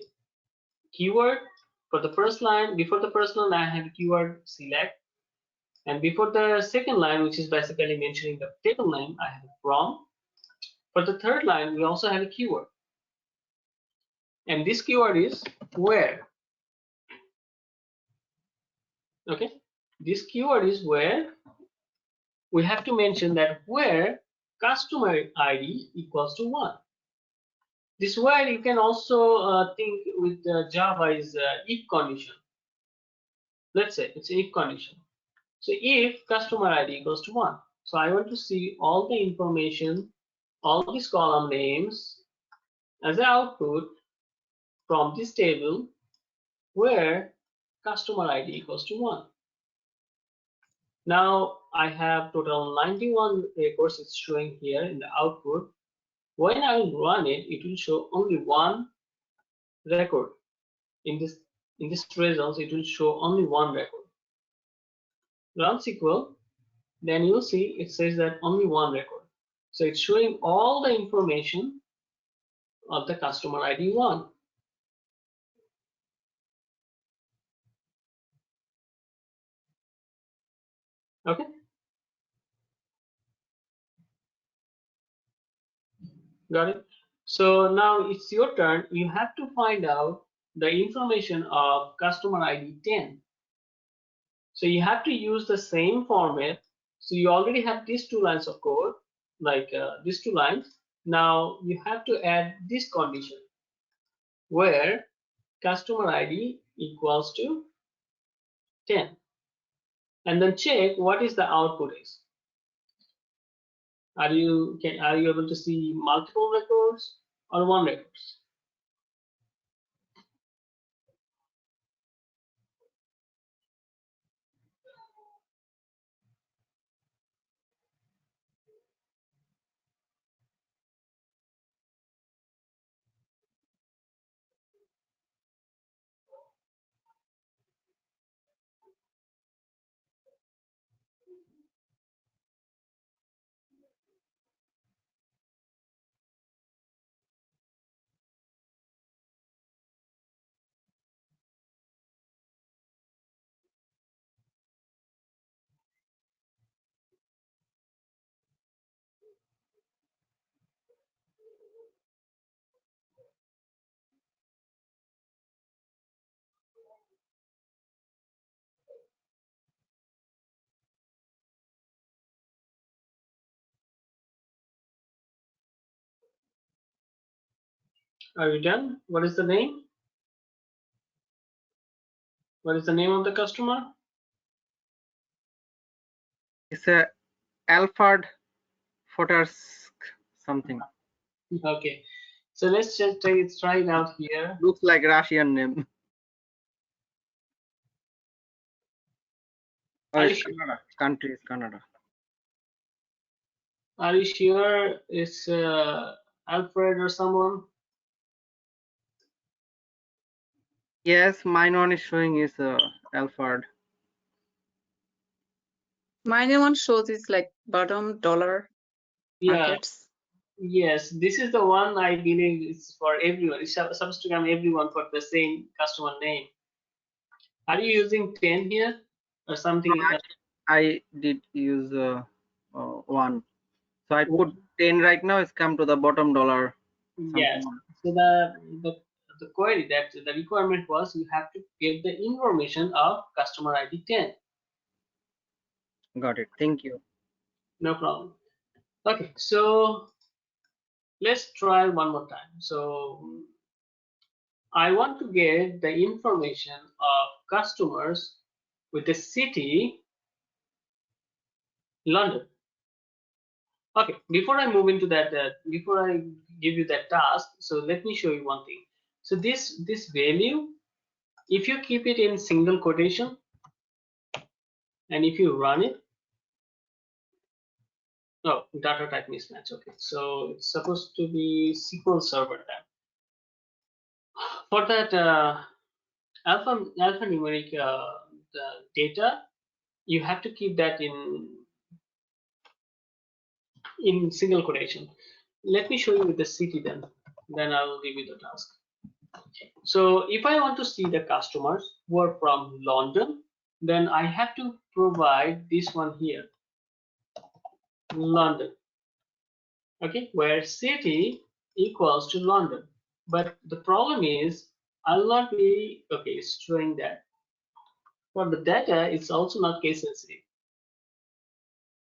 keyword for the first line. Before the first line, I have a keyword select. And before the second line, which is basically mentioning the table name, I have a from. For the third line, we also have a keyword. And this keyword is where. Okay. This keyword is where we have to mention that where customer ID equals to 1. This where you can also think with Java is if condition. Let's say it's if condition. So if customer ID equals to 1. So I want to see all the information, all these column names as an output from this table where customer ID equals to 1. Now I have total 91 records it's showing here in the output. When I run it, it will show only one record. In this results, it will show only one record. Run SQL, then you'll see it says that only one record. So it's showing all the information of the customer ID 1. Okay. Got it? So now it's your turn. You have to find out the information of customer ID 10. So you have to use the same format. So you already have these 2 lines of code, like these 2 lines. Now you have to add this condition where customer ID equals to 10. And then check what is the output is. Are you able to see multiple records or one records? Are you done? What is the name? What is the name of the customer? It's a Alfred Photosk something. Okay, so let's just try it out here. Looks like Russian name. Oh, it's Canada. Country is Canada. Are you sure it's Alfred or someone? Yes, mine one is showing is Alfred. My one shows is like bottom dollar markets. Yes, this is the one I believe is for everyone. It's supposed to come everyone for the same customer name. Are you using 10 here or something? I did use 1. So I put 10 right now. It's come to the bottom dollar. Yes. So the query that the requirement was you have to get the information of customer ID 10. Got it. Thank you. No problem. Okay, so let's try one more time. So I want to get the information of customers with the city London. Okay, before I move into that, before I give you that task, so let me show you one thing. So this value, if you keep it in single quotation, and if you run it, oh, data type mismatch. Okay, so it's supposed to be SQL Server then. For that alphanumeric the data, you have to keep that in single quotation. Let me show you with the city then I will give you the task. So if I want to see the customers who are from London, then I have to provide this one here, London. okay, where city equals to London. But the problem is I'll not be, okay, it's showing that. For the data, it's also not case sensitive.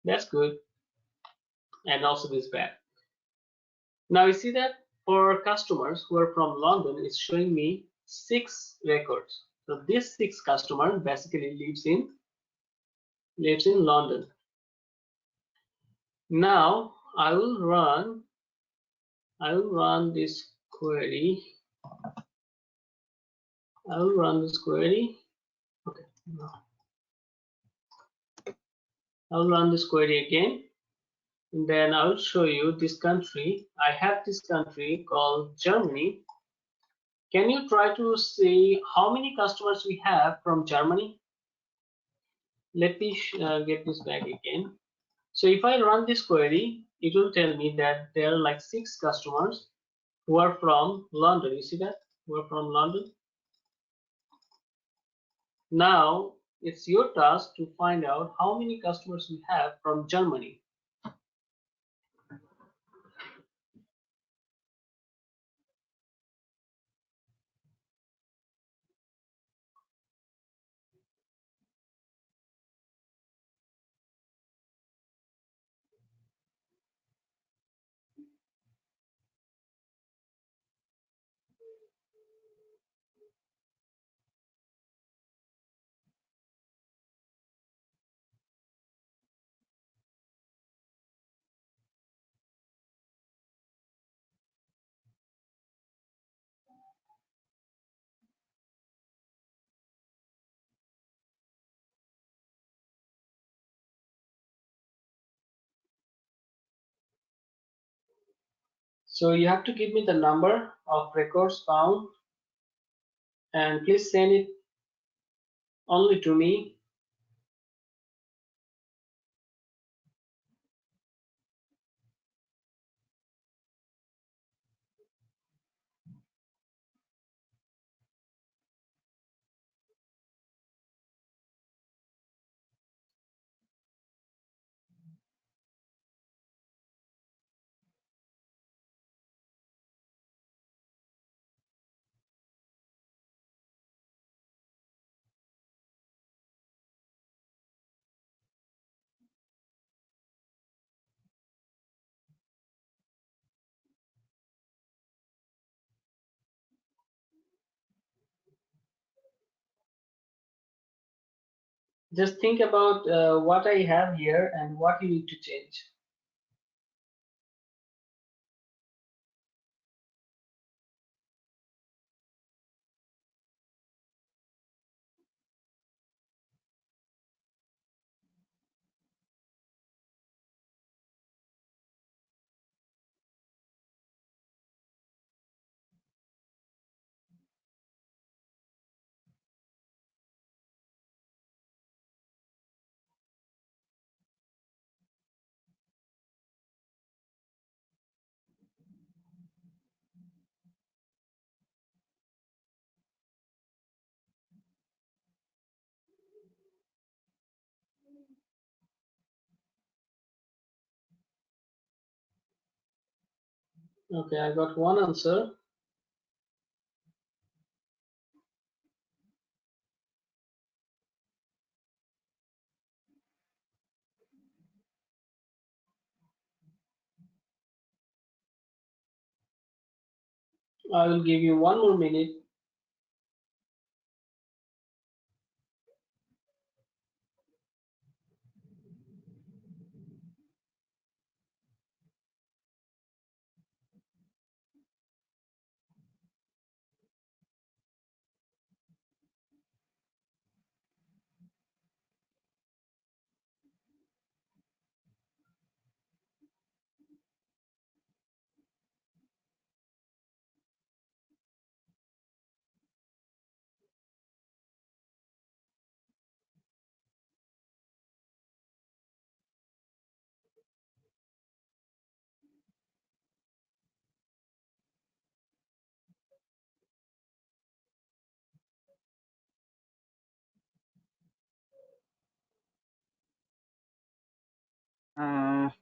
That's good. And also this bad. Now you see that for customers who are from London, it's showing me 6 records. So this 6 customer basically lives in London. Now I will run this query. I will run this query. Okay. I'll run this query again. And then I'll show you this country. I have this country called Germany. Can you try to see how many customers we have from Germany? Let me get this back again. So if I run this query, it will tell me that there are like 6 customers who are from London. You see that? Who are from London. Now it's your task to find out how many customers we have from Germany. So you have to give me the number of records found, and please send it only to me. Just think about what I have here and what you need to change. Okay, I got one answer. I will give you 1 more minute.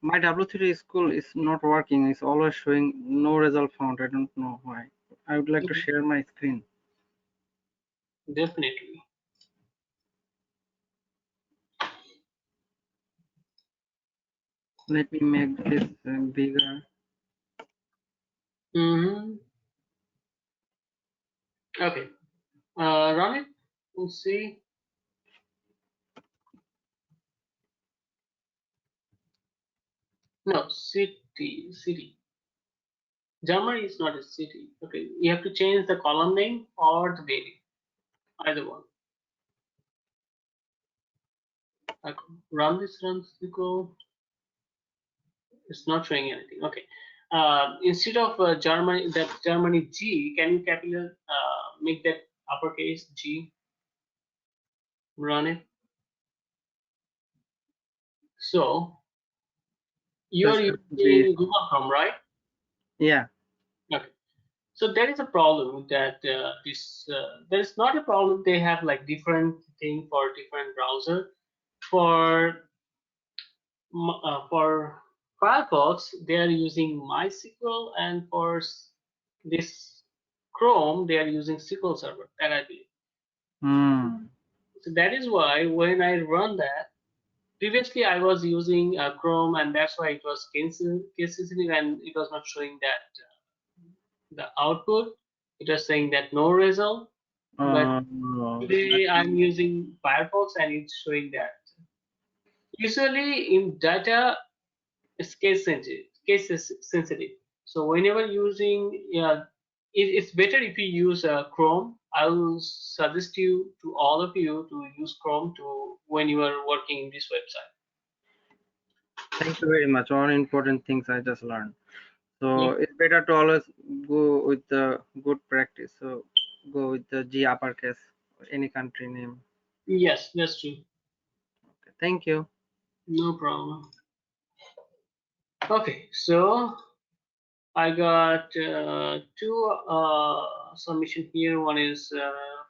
My W3 school is not working. It's always showing no result found. I don't know why. I would like to share my screen. Definitely. Let me make this bigger. Okay. Run it and see. No, city. Germany is not a city. Okay, you have to change the column name or the variable, either one. Okay. Run this go. It's not showing anything. Okay. Instead of Germany, that Germany G, can you capital make that uppercase G? Run it. So you are That's using Google Chrome, right? yeah. Okay. So there is a problem that there is not a problem. They have like different thing for different browser. For Firefox, they are using MySQL, and for this Chrome, they are using SQL Server. That I believe. So that is why when I run that, previously I was using Chrome, and that's why it was case sensitive, and it was not showing that the output. It was saying that no result. But today I'm using Firefox, and it's showing that. Usually in data, it's case sensitive. So whenever using, it's better if you use Chrome. I will suggest you to all of you to use Chrome to when you are working in this website. Thank you very much. All important things I just learned. So Yeah. it's better to always go with the good practice. So go with the G uppercase, any country name. Yes, that's true. Okay, thank you. No problem. Okay, so I got two submission here. One is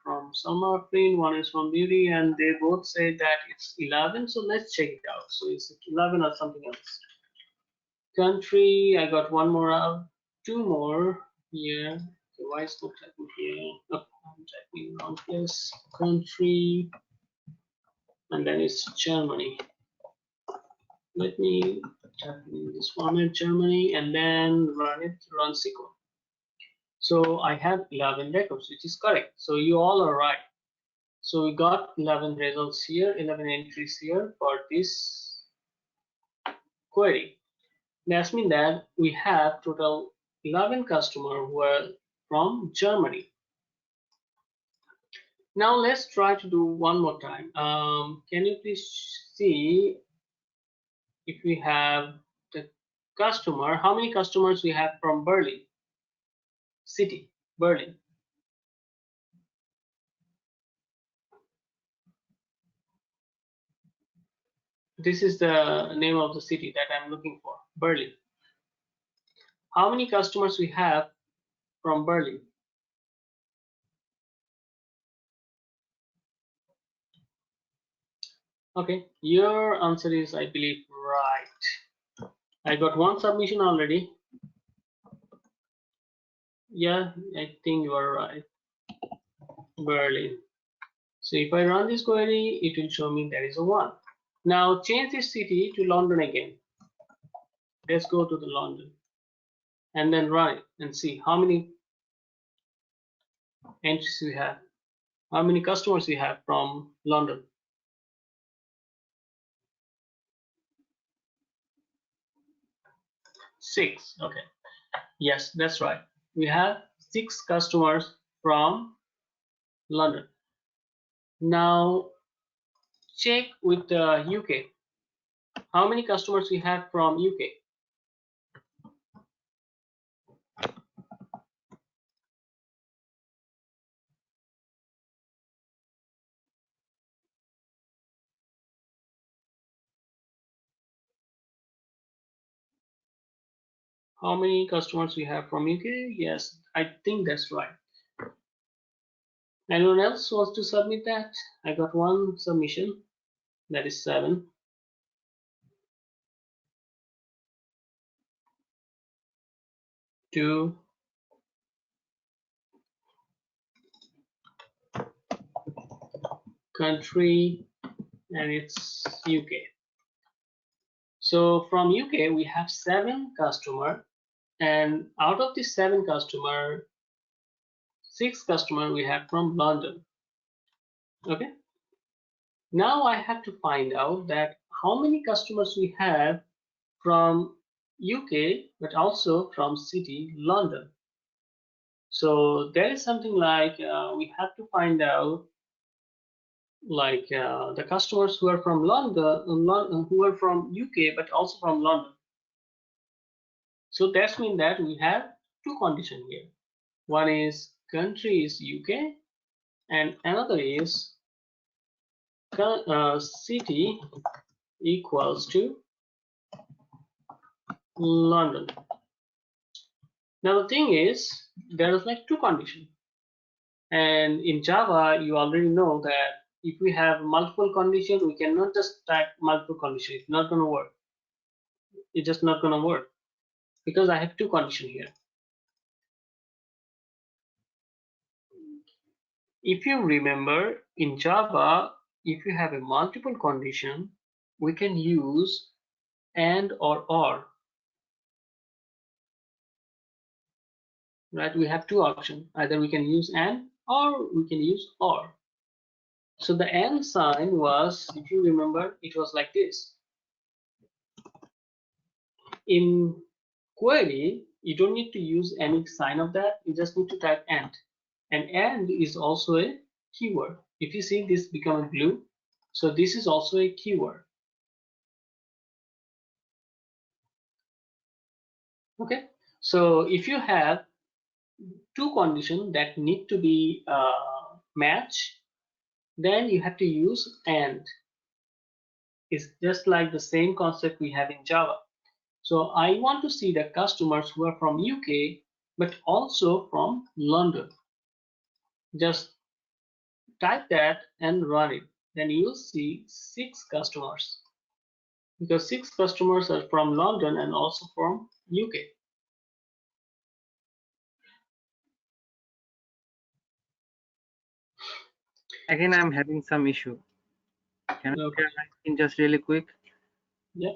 from Salma Afrin, one is from Beauty, and they both say that it's 11. So let's check it out. So is it 11 or something else? Country, I got one more out, two more here. Okay, why is not typing here? Oh, I'm typing wrong place. Country, and then it's Germany. Let me type in this format, Germany, and then run SQL. So I have 11 records, which is correct. So you all are right. So we got 11 results here, 11 entries here for this query. That means that we have total 11 customers who are from Germany. Now let's try to do one more time. Can you please see if we have the customer, how many customers we have from Berlin city, Berlin. This is the name of the city that I'm looking for, Berlin. How many customers we have from Berlin? Okay, your answer is, I believe, right. I got one submission already. Yeah, I think you are right. Berlin. So if I run this query, it will show me there is a 1. Now change this city to London again. Let's go to the London and then run it and see how many entries we have, how many customers we have from London. 6. Okay. Yes, that's right. We have 6 customers from London. Now check with the UK. How many customers we have from UK? How many customers we have from UK? Yes, I think that's right. Anyone else wants to submit that? I got one submission. That is 7. to country, and it's UK. So from UK we have 7 customer, and out of these 7 customer, 6 customer we have from London. Okay. Now I have to find out that how many customers we have from UK, but also from city London. So there is something like we have to find out like the customers who are from London, who are from UK, but also from London. So that's mean that we have 2 conditions here. One is country is UK, and another is city equals to London. Now the thing is, there is like 2 conditions, and in Java you already know that if we have multiple conditions, we cannot just type multiple conditions. It's not going to work. It's just not going to work because I have 2 conditions here. If you remember, in Java, if you have a multiple condition, we can use and or, right? We have 2 options. Either we can use and or we can use or. So the and sign was, if you remember, it was like this. In query, you don't need to use any sign of that. You just need to type and. And is also a keyword. If you see this become blue, so this is also a keyword. Okay, so if you have 2 conditions that need to be matched, then you have to use and. It's just like the same concept we have in Java. So I want to see the customers who are from UK, but also from London. Just type that and run it. Then you'll see 6 customers, because 6 customers are from London and also from UK. Again, I'm having some issue. Can I share my screen just really quick? Yeah.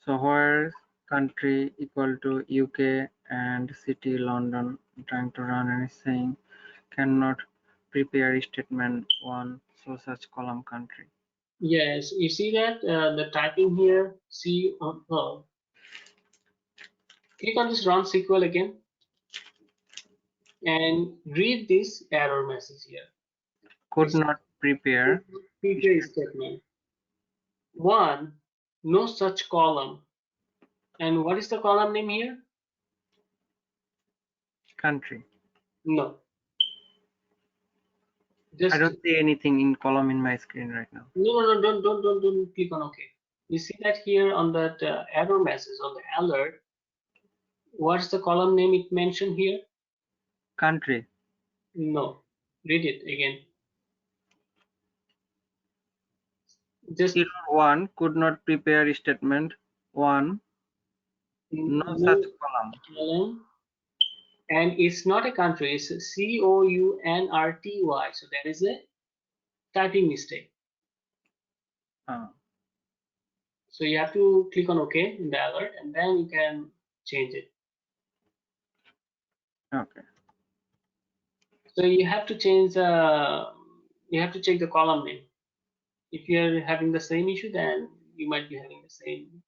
So where country equal to UK and city London, I'm trying to run and it's saying cannot prepare statement 1, so such column country. Yes, you see that the typing here. See, click on this run SQL again and read this error message here. Could not prepare statement. 1, no such column. And what is the column name here? country. No. I don't see anything in column in my screen right now. No, don't click on OK. You see that here on that error message on the alert. What's the column name it mentioned here? Country. No. Read it again. Just Error 1 could not prepare statement 1, no such column. And it's not a country, it's COUNRTY. So that is a typing mistake. So you have to click on OK in the alert, and then you can change it. Okay. So you have to change. You have to check the column name. If you are having the same issue, then you might be having the same.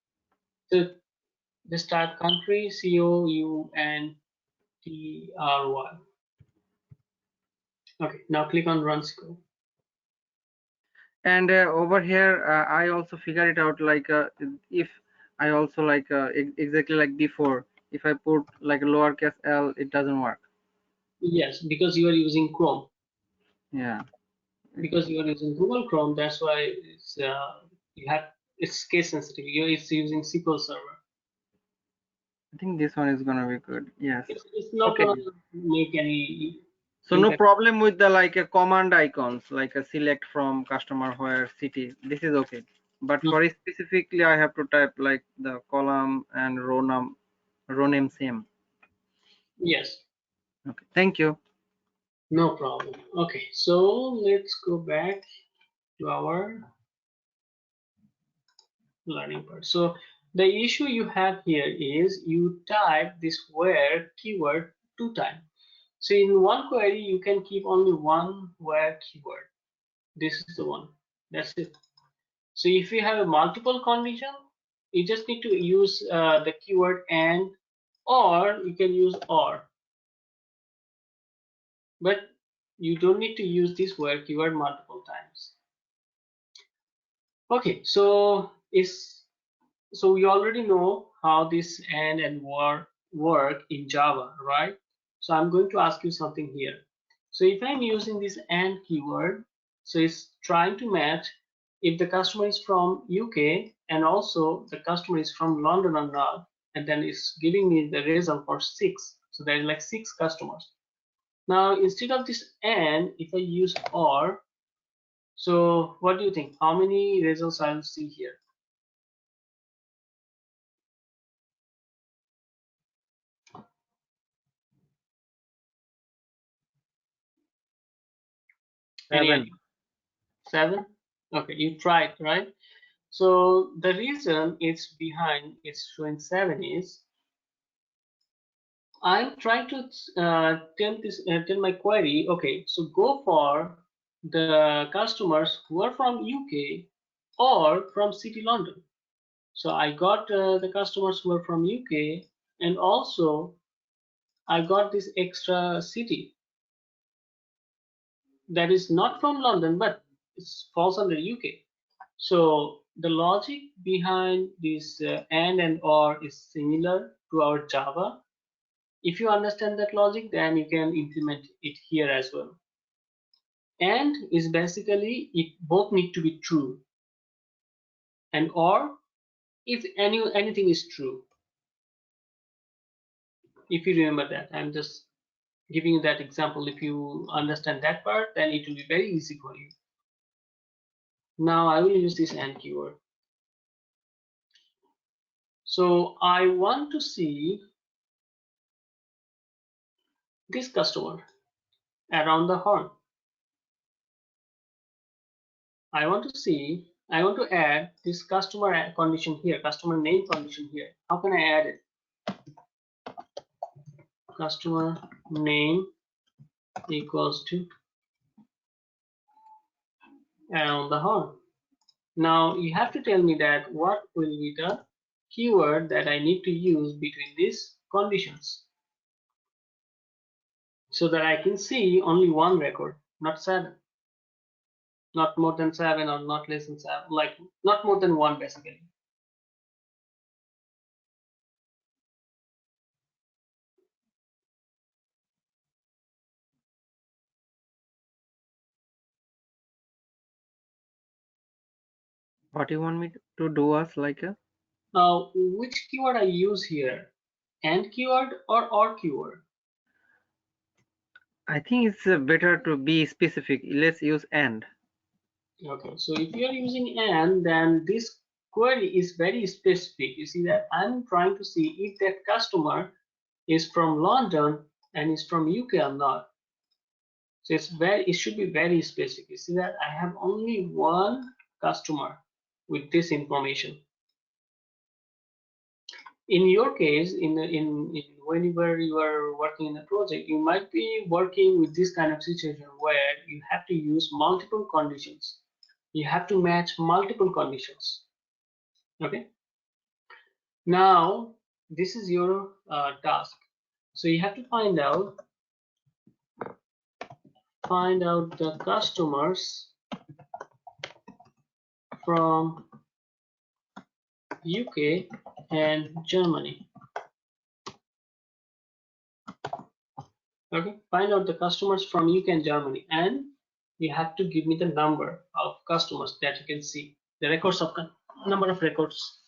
So just type country COUNTRY. Okay. Now click on run SQL. And over here, I also figure it out like if I also like exactly like before, if I put like lowercase l, it doesn't work. Yes, because you are using Chrome. Yeah. Because you are using Google Chrome, that's why it's it's case sensitive. It's using SQL Server. I think this one is gonna be good. Yes. It's not Okay. gonna make any So no problem with the like a command icons, like a select from customer where city. This is okay. But for specifically, I have to type like the column and row name same. Yes. Okay, thank you. No problem. Okay, so let's go back to our learning part. So the issue you have here is you type this where keyword 2 times. So in one query, you can keep only one where keyword. This is the one. That's it. So if you have a multiple condition, you just need to use the keyword and, or you can use or. But you don't need to use this where keyword multiple times. Okay, so we already know how this and work in Java, right? So I'm going to ask you something here. So if I'm using this and keyword, so it's trying to match if the customer is from UK and also the customer is from London or not, and then it's giving me the result for 6. So there's like 6 customers. Now instead of this and, if I use or, so what do you think? How many results I'll see here? Any 7. idea? 7? Okay, you tried, right? So the reason it's behind it's showing 7 is I'm trying to tell my query, okay, so go for the customers who are from UK or from City London. So I got the customers who are from UK, and also I got this extra city that is not from London but it falls under UK. So the logic behind this and or is similar to our Java. If you understand that logic, then you can implement it here as well. And is basically it both need to be true, and or if anything is true. If you remember that, I'm just giving you that example. If you understand that part, then it will be very easy for you. Now I will use this and keyword. So I want to see this customer around the horn. I want to add this customer condition here, customer name condition here. How can I add it? Customer name equals to around the horn. Now you have to tell me that what will be the keyword that I need to use between these conditions so that I can see only one record, not 7, not more than 7 or not less than 7, like not more than 1 basically. What you want me to do us like a? Which keyword I use here? And keyword or keyword? I think it's better to be specific. Let's use and. Okay, so if you are using and, then this query is very specific. You see that I'm trying to see if that customer is from London and is from UK or not. So it should be very specific. You see that I have only one customer with this information. In your case, whenever you are working in a project, you might be working with this kind of situation where you have to use multiple conditions. You have to match multiple conditions. Okay. Now this is your task. So you have to find out the customers from UK and Germany. Okay, find out the customers from UK and Germany, and you have to give me the number of customers that you can see, the records of number of records.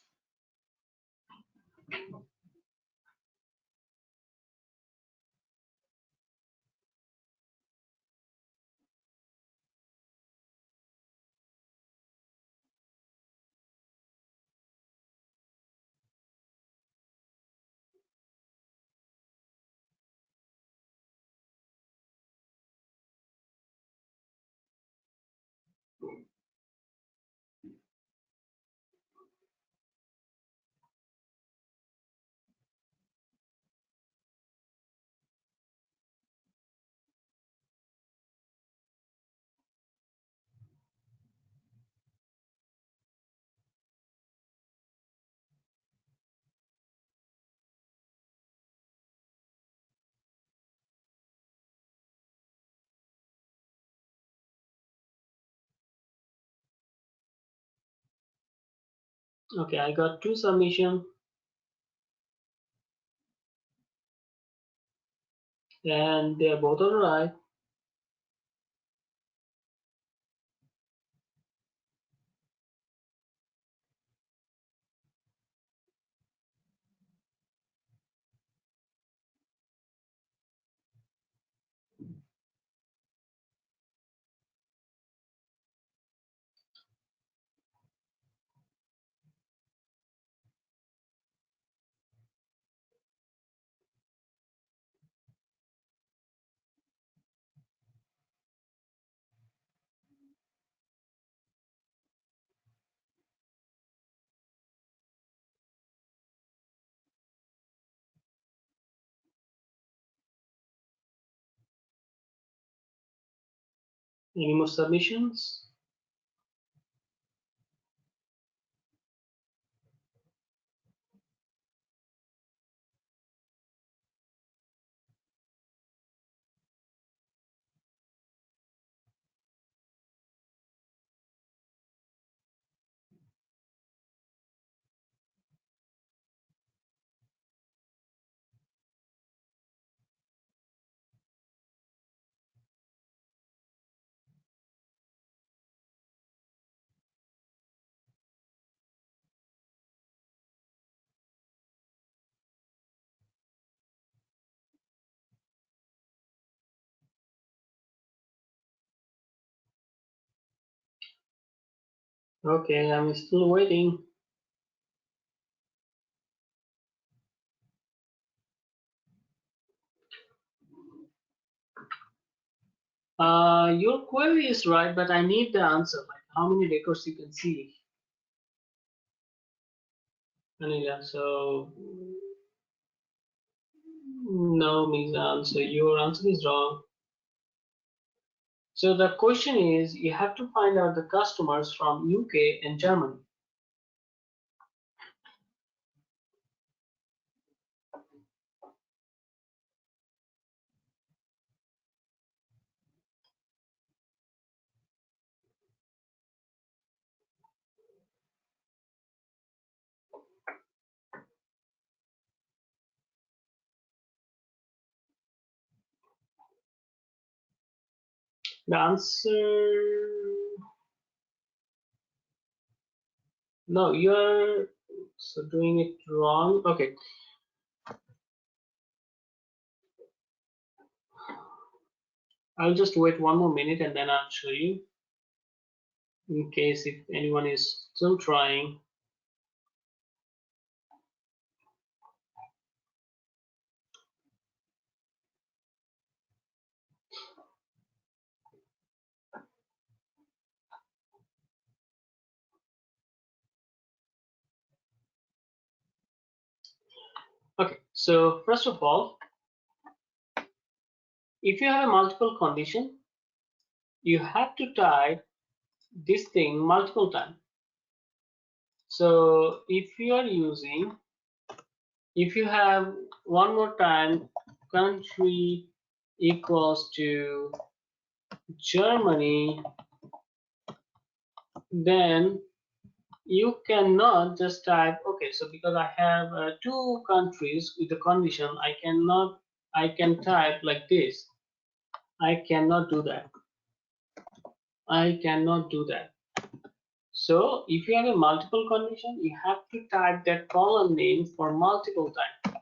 Okay, I got 2 submission, and they are both all right. Any more submissions? Okay, I'm still waiting. Your query is right, but I need the answer, like how many records you can see. Anila, so no means the answer. Your answer is wrong. So the question is, you have to find out the customers from UK and Germany. The answer, no, you're so doing it wrong. Okay, I'll just wait 1 more minute and then I'll show you in case if anyone is still trying. Okay, so first of all, if you have a multiple condition, you have to type this thing multiple times. So if you are using, if you have one more time country equals to Germany, then you cannot just type, okay, so because I have 2 countries with the condition, I can type like this. I cannot do that. I cannot do that. So if you have a multiple condition, you have to type that column name for multiple times.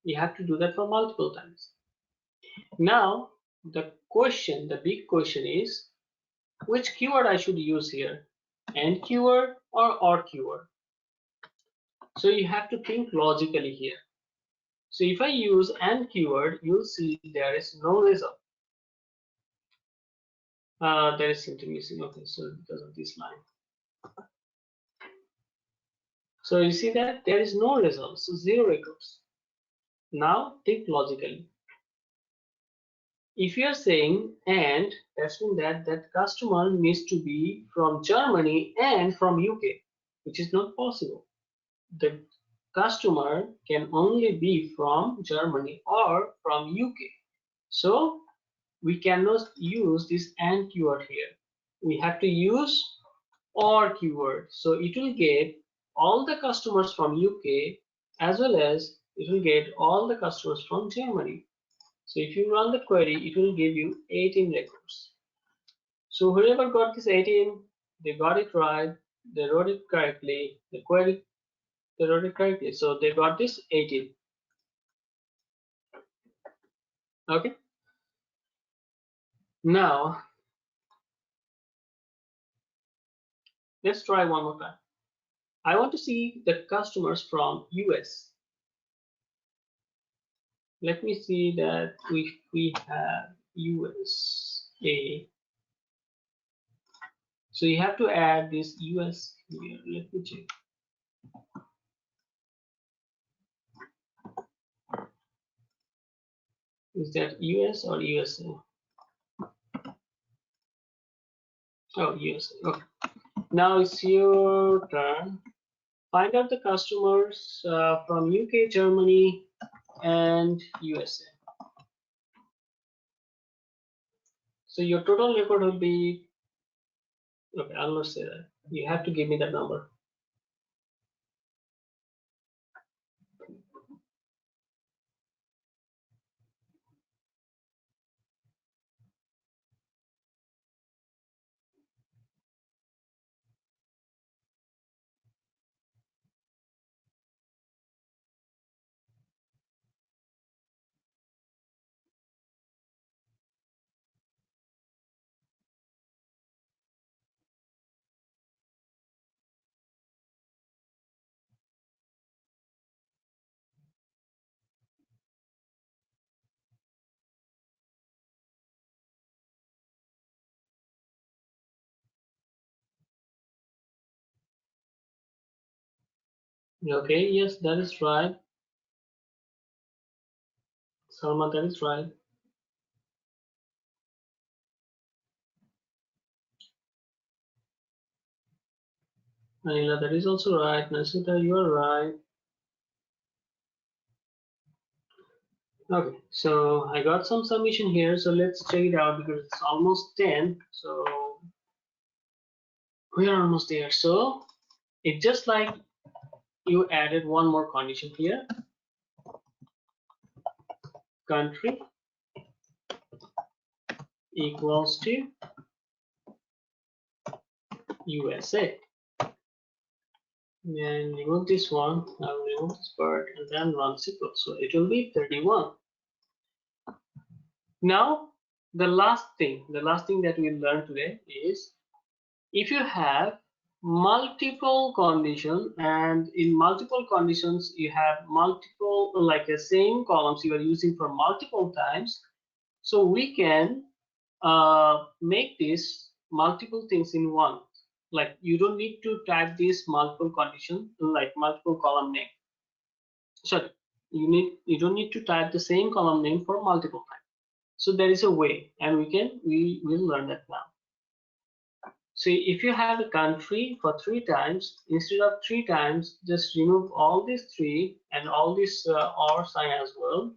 You have to do that for multiple times. Now, the big question is, which keyword I should use here? And keyword or keyword? So you have to think logically here. So if I use and keyword, you'll see there is no result. There is something missing. Okay, so because of this line. So you see that there is no result, so 0 records. Now think logically. If you are saying and, that's mean that that customer needs to be from Germany and from UK, which is not possible. The customer can only be from Germany or from UK. So we cannot use this and keyword here. We have to use or keyword. So it will get all the customers from UK as well as it will get all the customers from Germany. So if you run the query, it will give you 18 records. So whoever got this 18, they got it right, they wrote it correctly, the query, they wrote it correctly. So they got this 18. Okay. Now let's try one more time. I want to see the customers from US. Let me see that we have USA. So you have to add this US here. Let me check. Is that US or USA? Oh, USA. Okay. Now it's your turn. Find out the customers from UK, Germany, and USA. So your total record will be, okay, I'll not say that. You have to give me that number. Okay, yes, that is right. Salma, that is right. Anila, that is also right. Nasita, you are right. Okay, so I got some submission here, so let's check it out because it's almost 10. So we are almost there. So it's just like you added one more condition here. Country equals to USA. Then remove this one, I will remove this part and then run SQL. So it will be 31. Now, the last thing that we learned today is if you have multiple conditions and in multiple conditions you have multiple like the same columns you are using for multiple times, so we can make this multiple things in one. Like you don't need to type this multiple condition like multiple column name. Sorry, you don't need to type the same column name for multiple times. So there is a way, and we will learn that now. So if you have a country for 3 times, instead of 3 times, just remove all these 3 and all this or sign as well.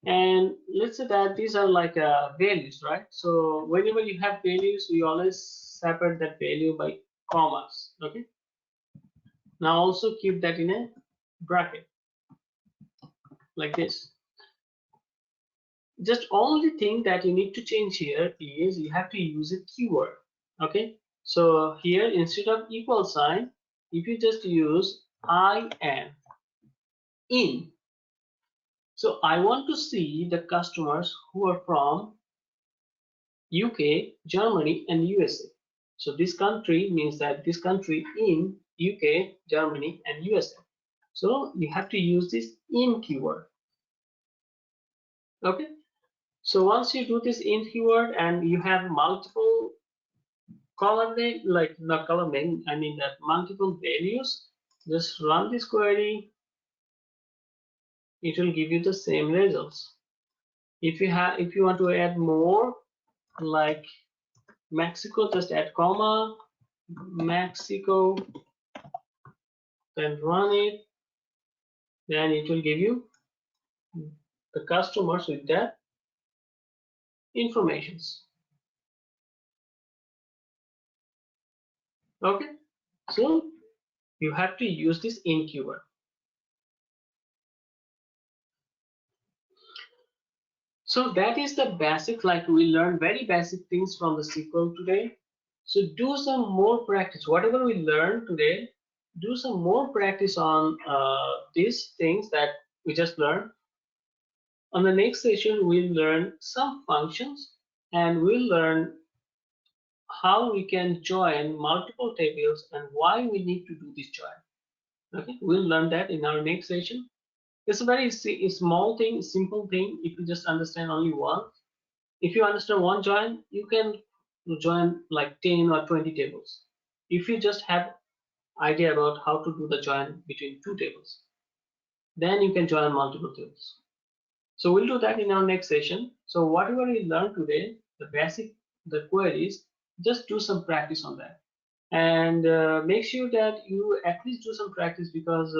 And let's say that these are like values, right? So whenever you have values, we always separate that value by commas, okay? Now also keep that in a bracket, like this. Just only thing that you need to change here is you have to use a keyword, okay? So here instead of equal sign, if you just use in. So I want to see the customers who are from UK, Germany, and USA. So this country means that this country in UK, Germany, and USA. So you have to use this in keyword. Okay. So once you do this in keyword and you have multiple column name, like not column name, I mean that multiple values, just run this query. It will give you the same results. If you want to add more, like Mexico, just add comma, Mexico, then run it, then it will give you the customers with that informations. Okay, so you have to use this in keyword. So that is the basic, like we learned very basic things from the SQL today. So do some more practice. Whatever we learned today, do some more practice on these things that we just learned. On the next session, we'll learn some functions and we'll learn how we can join multiple tables and why we need to do this join. Okay, we'll learn that in our next session. It's a very small thing, simple thing. If you just understand only one, if you understand one join, you can join like 10 or 20 tables. If you just have idea about how to do the join between two tables, then you can join multiple tables. So we'll do that in our next session. So whatever we learned today, the basic, the queries, just do some practice on that. And make sure that you at least do some practice, because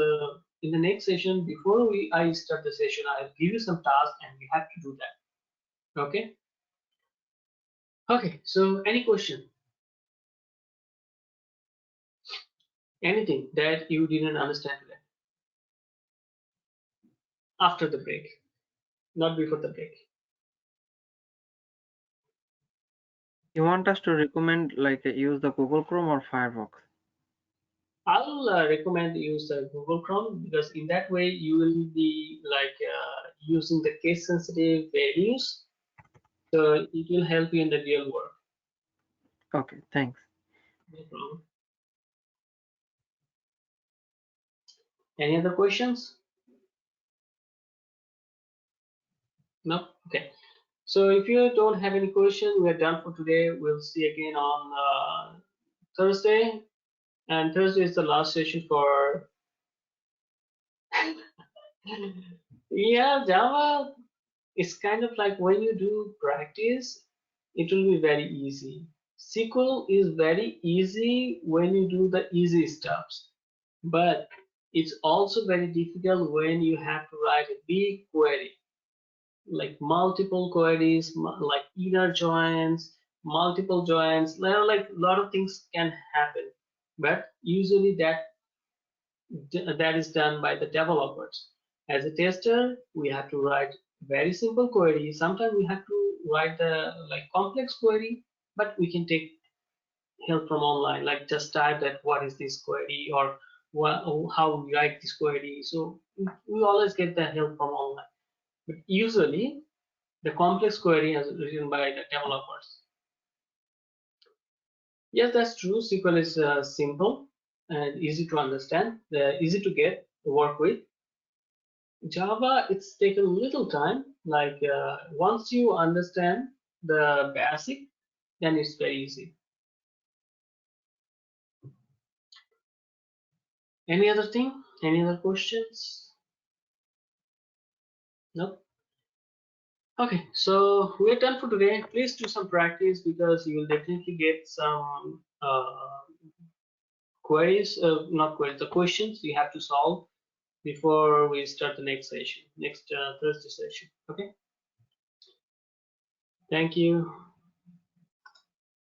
in the next session, before I start the session, I'll give you some tasks and you have to do that. Okay. Okay. So any question? Anything that you didn't understand today? After the break, not before the break. You want us to recommend like use the Google Chrome or Firefox? I'll recommend use Google Chrome, because in that way you will be like using the case sensitive values, so it will help you in the real world. Okay, thanks. No problem. Any other questions? No? Okay. So if you don't have any question, we're done for today. We'll see again on Thursday, and Thursday is the last session for yeah, Java. It's kind of like when you do practice, it will be very easy. SQL is very easy when you do the easy stuffs, but it's also very difficult when you have to write a big query, like multiple queries, like inner joins, multiple joins. Like a lot of things can happen, but usually that is done by the developers. As a tester, we have to write very simple query. Sometimes we have to write the like complex query, but we can take help from online. Like just type that what is this query, or how we write this query. So we always get the help from online. But usually the complex query is written by the developers. Yes, that's true. SQL is simple and easy to understand, easy to get to work with. Java, it's taken a little time. Like once you understand the basic, then it's very easy. Any other thing? Any other questions? Nope. Okay, so we're done for today. Please do some practice, because you will definitely get some queries, not queries, the questions you have to solve before we start the next session, next Thursday session. Okay. Thank you.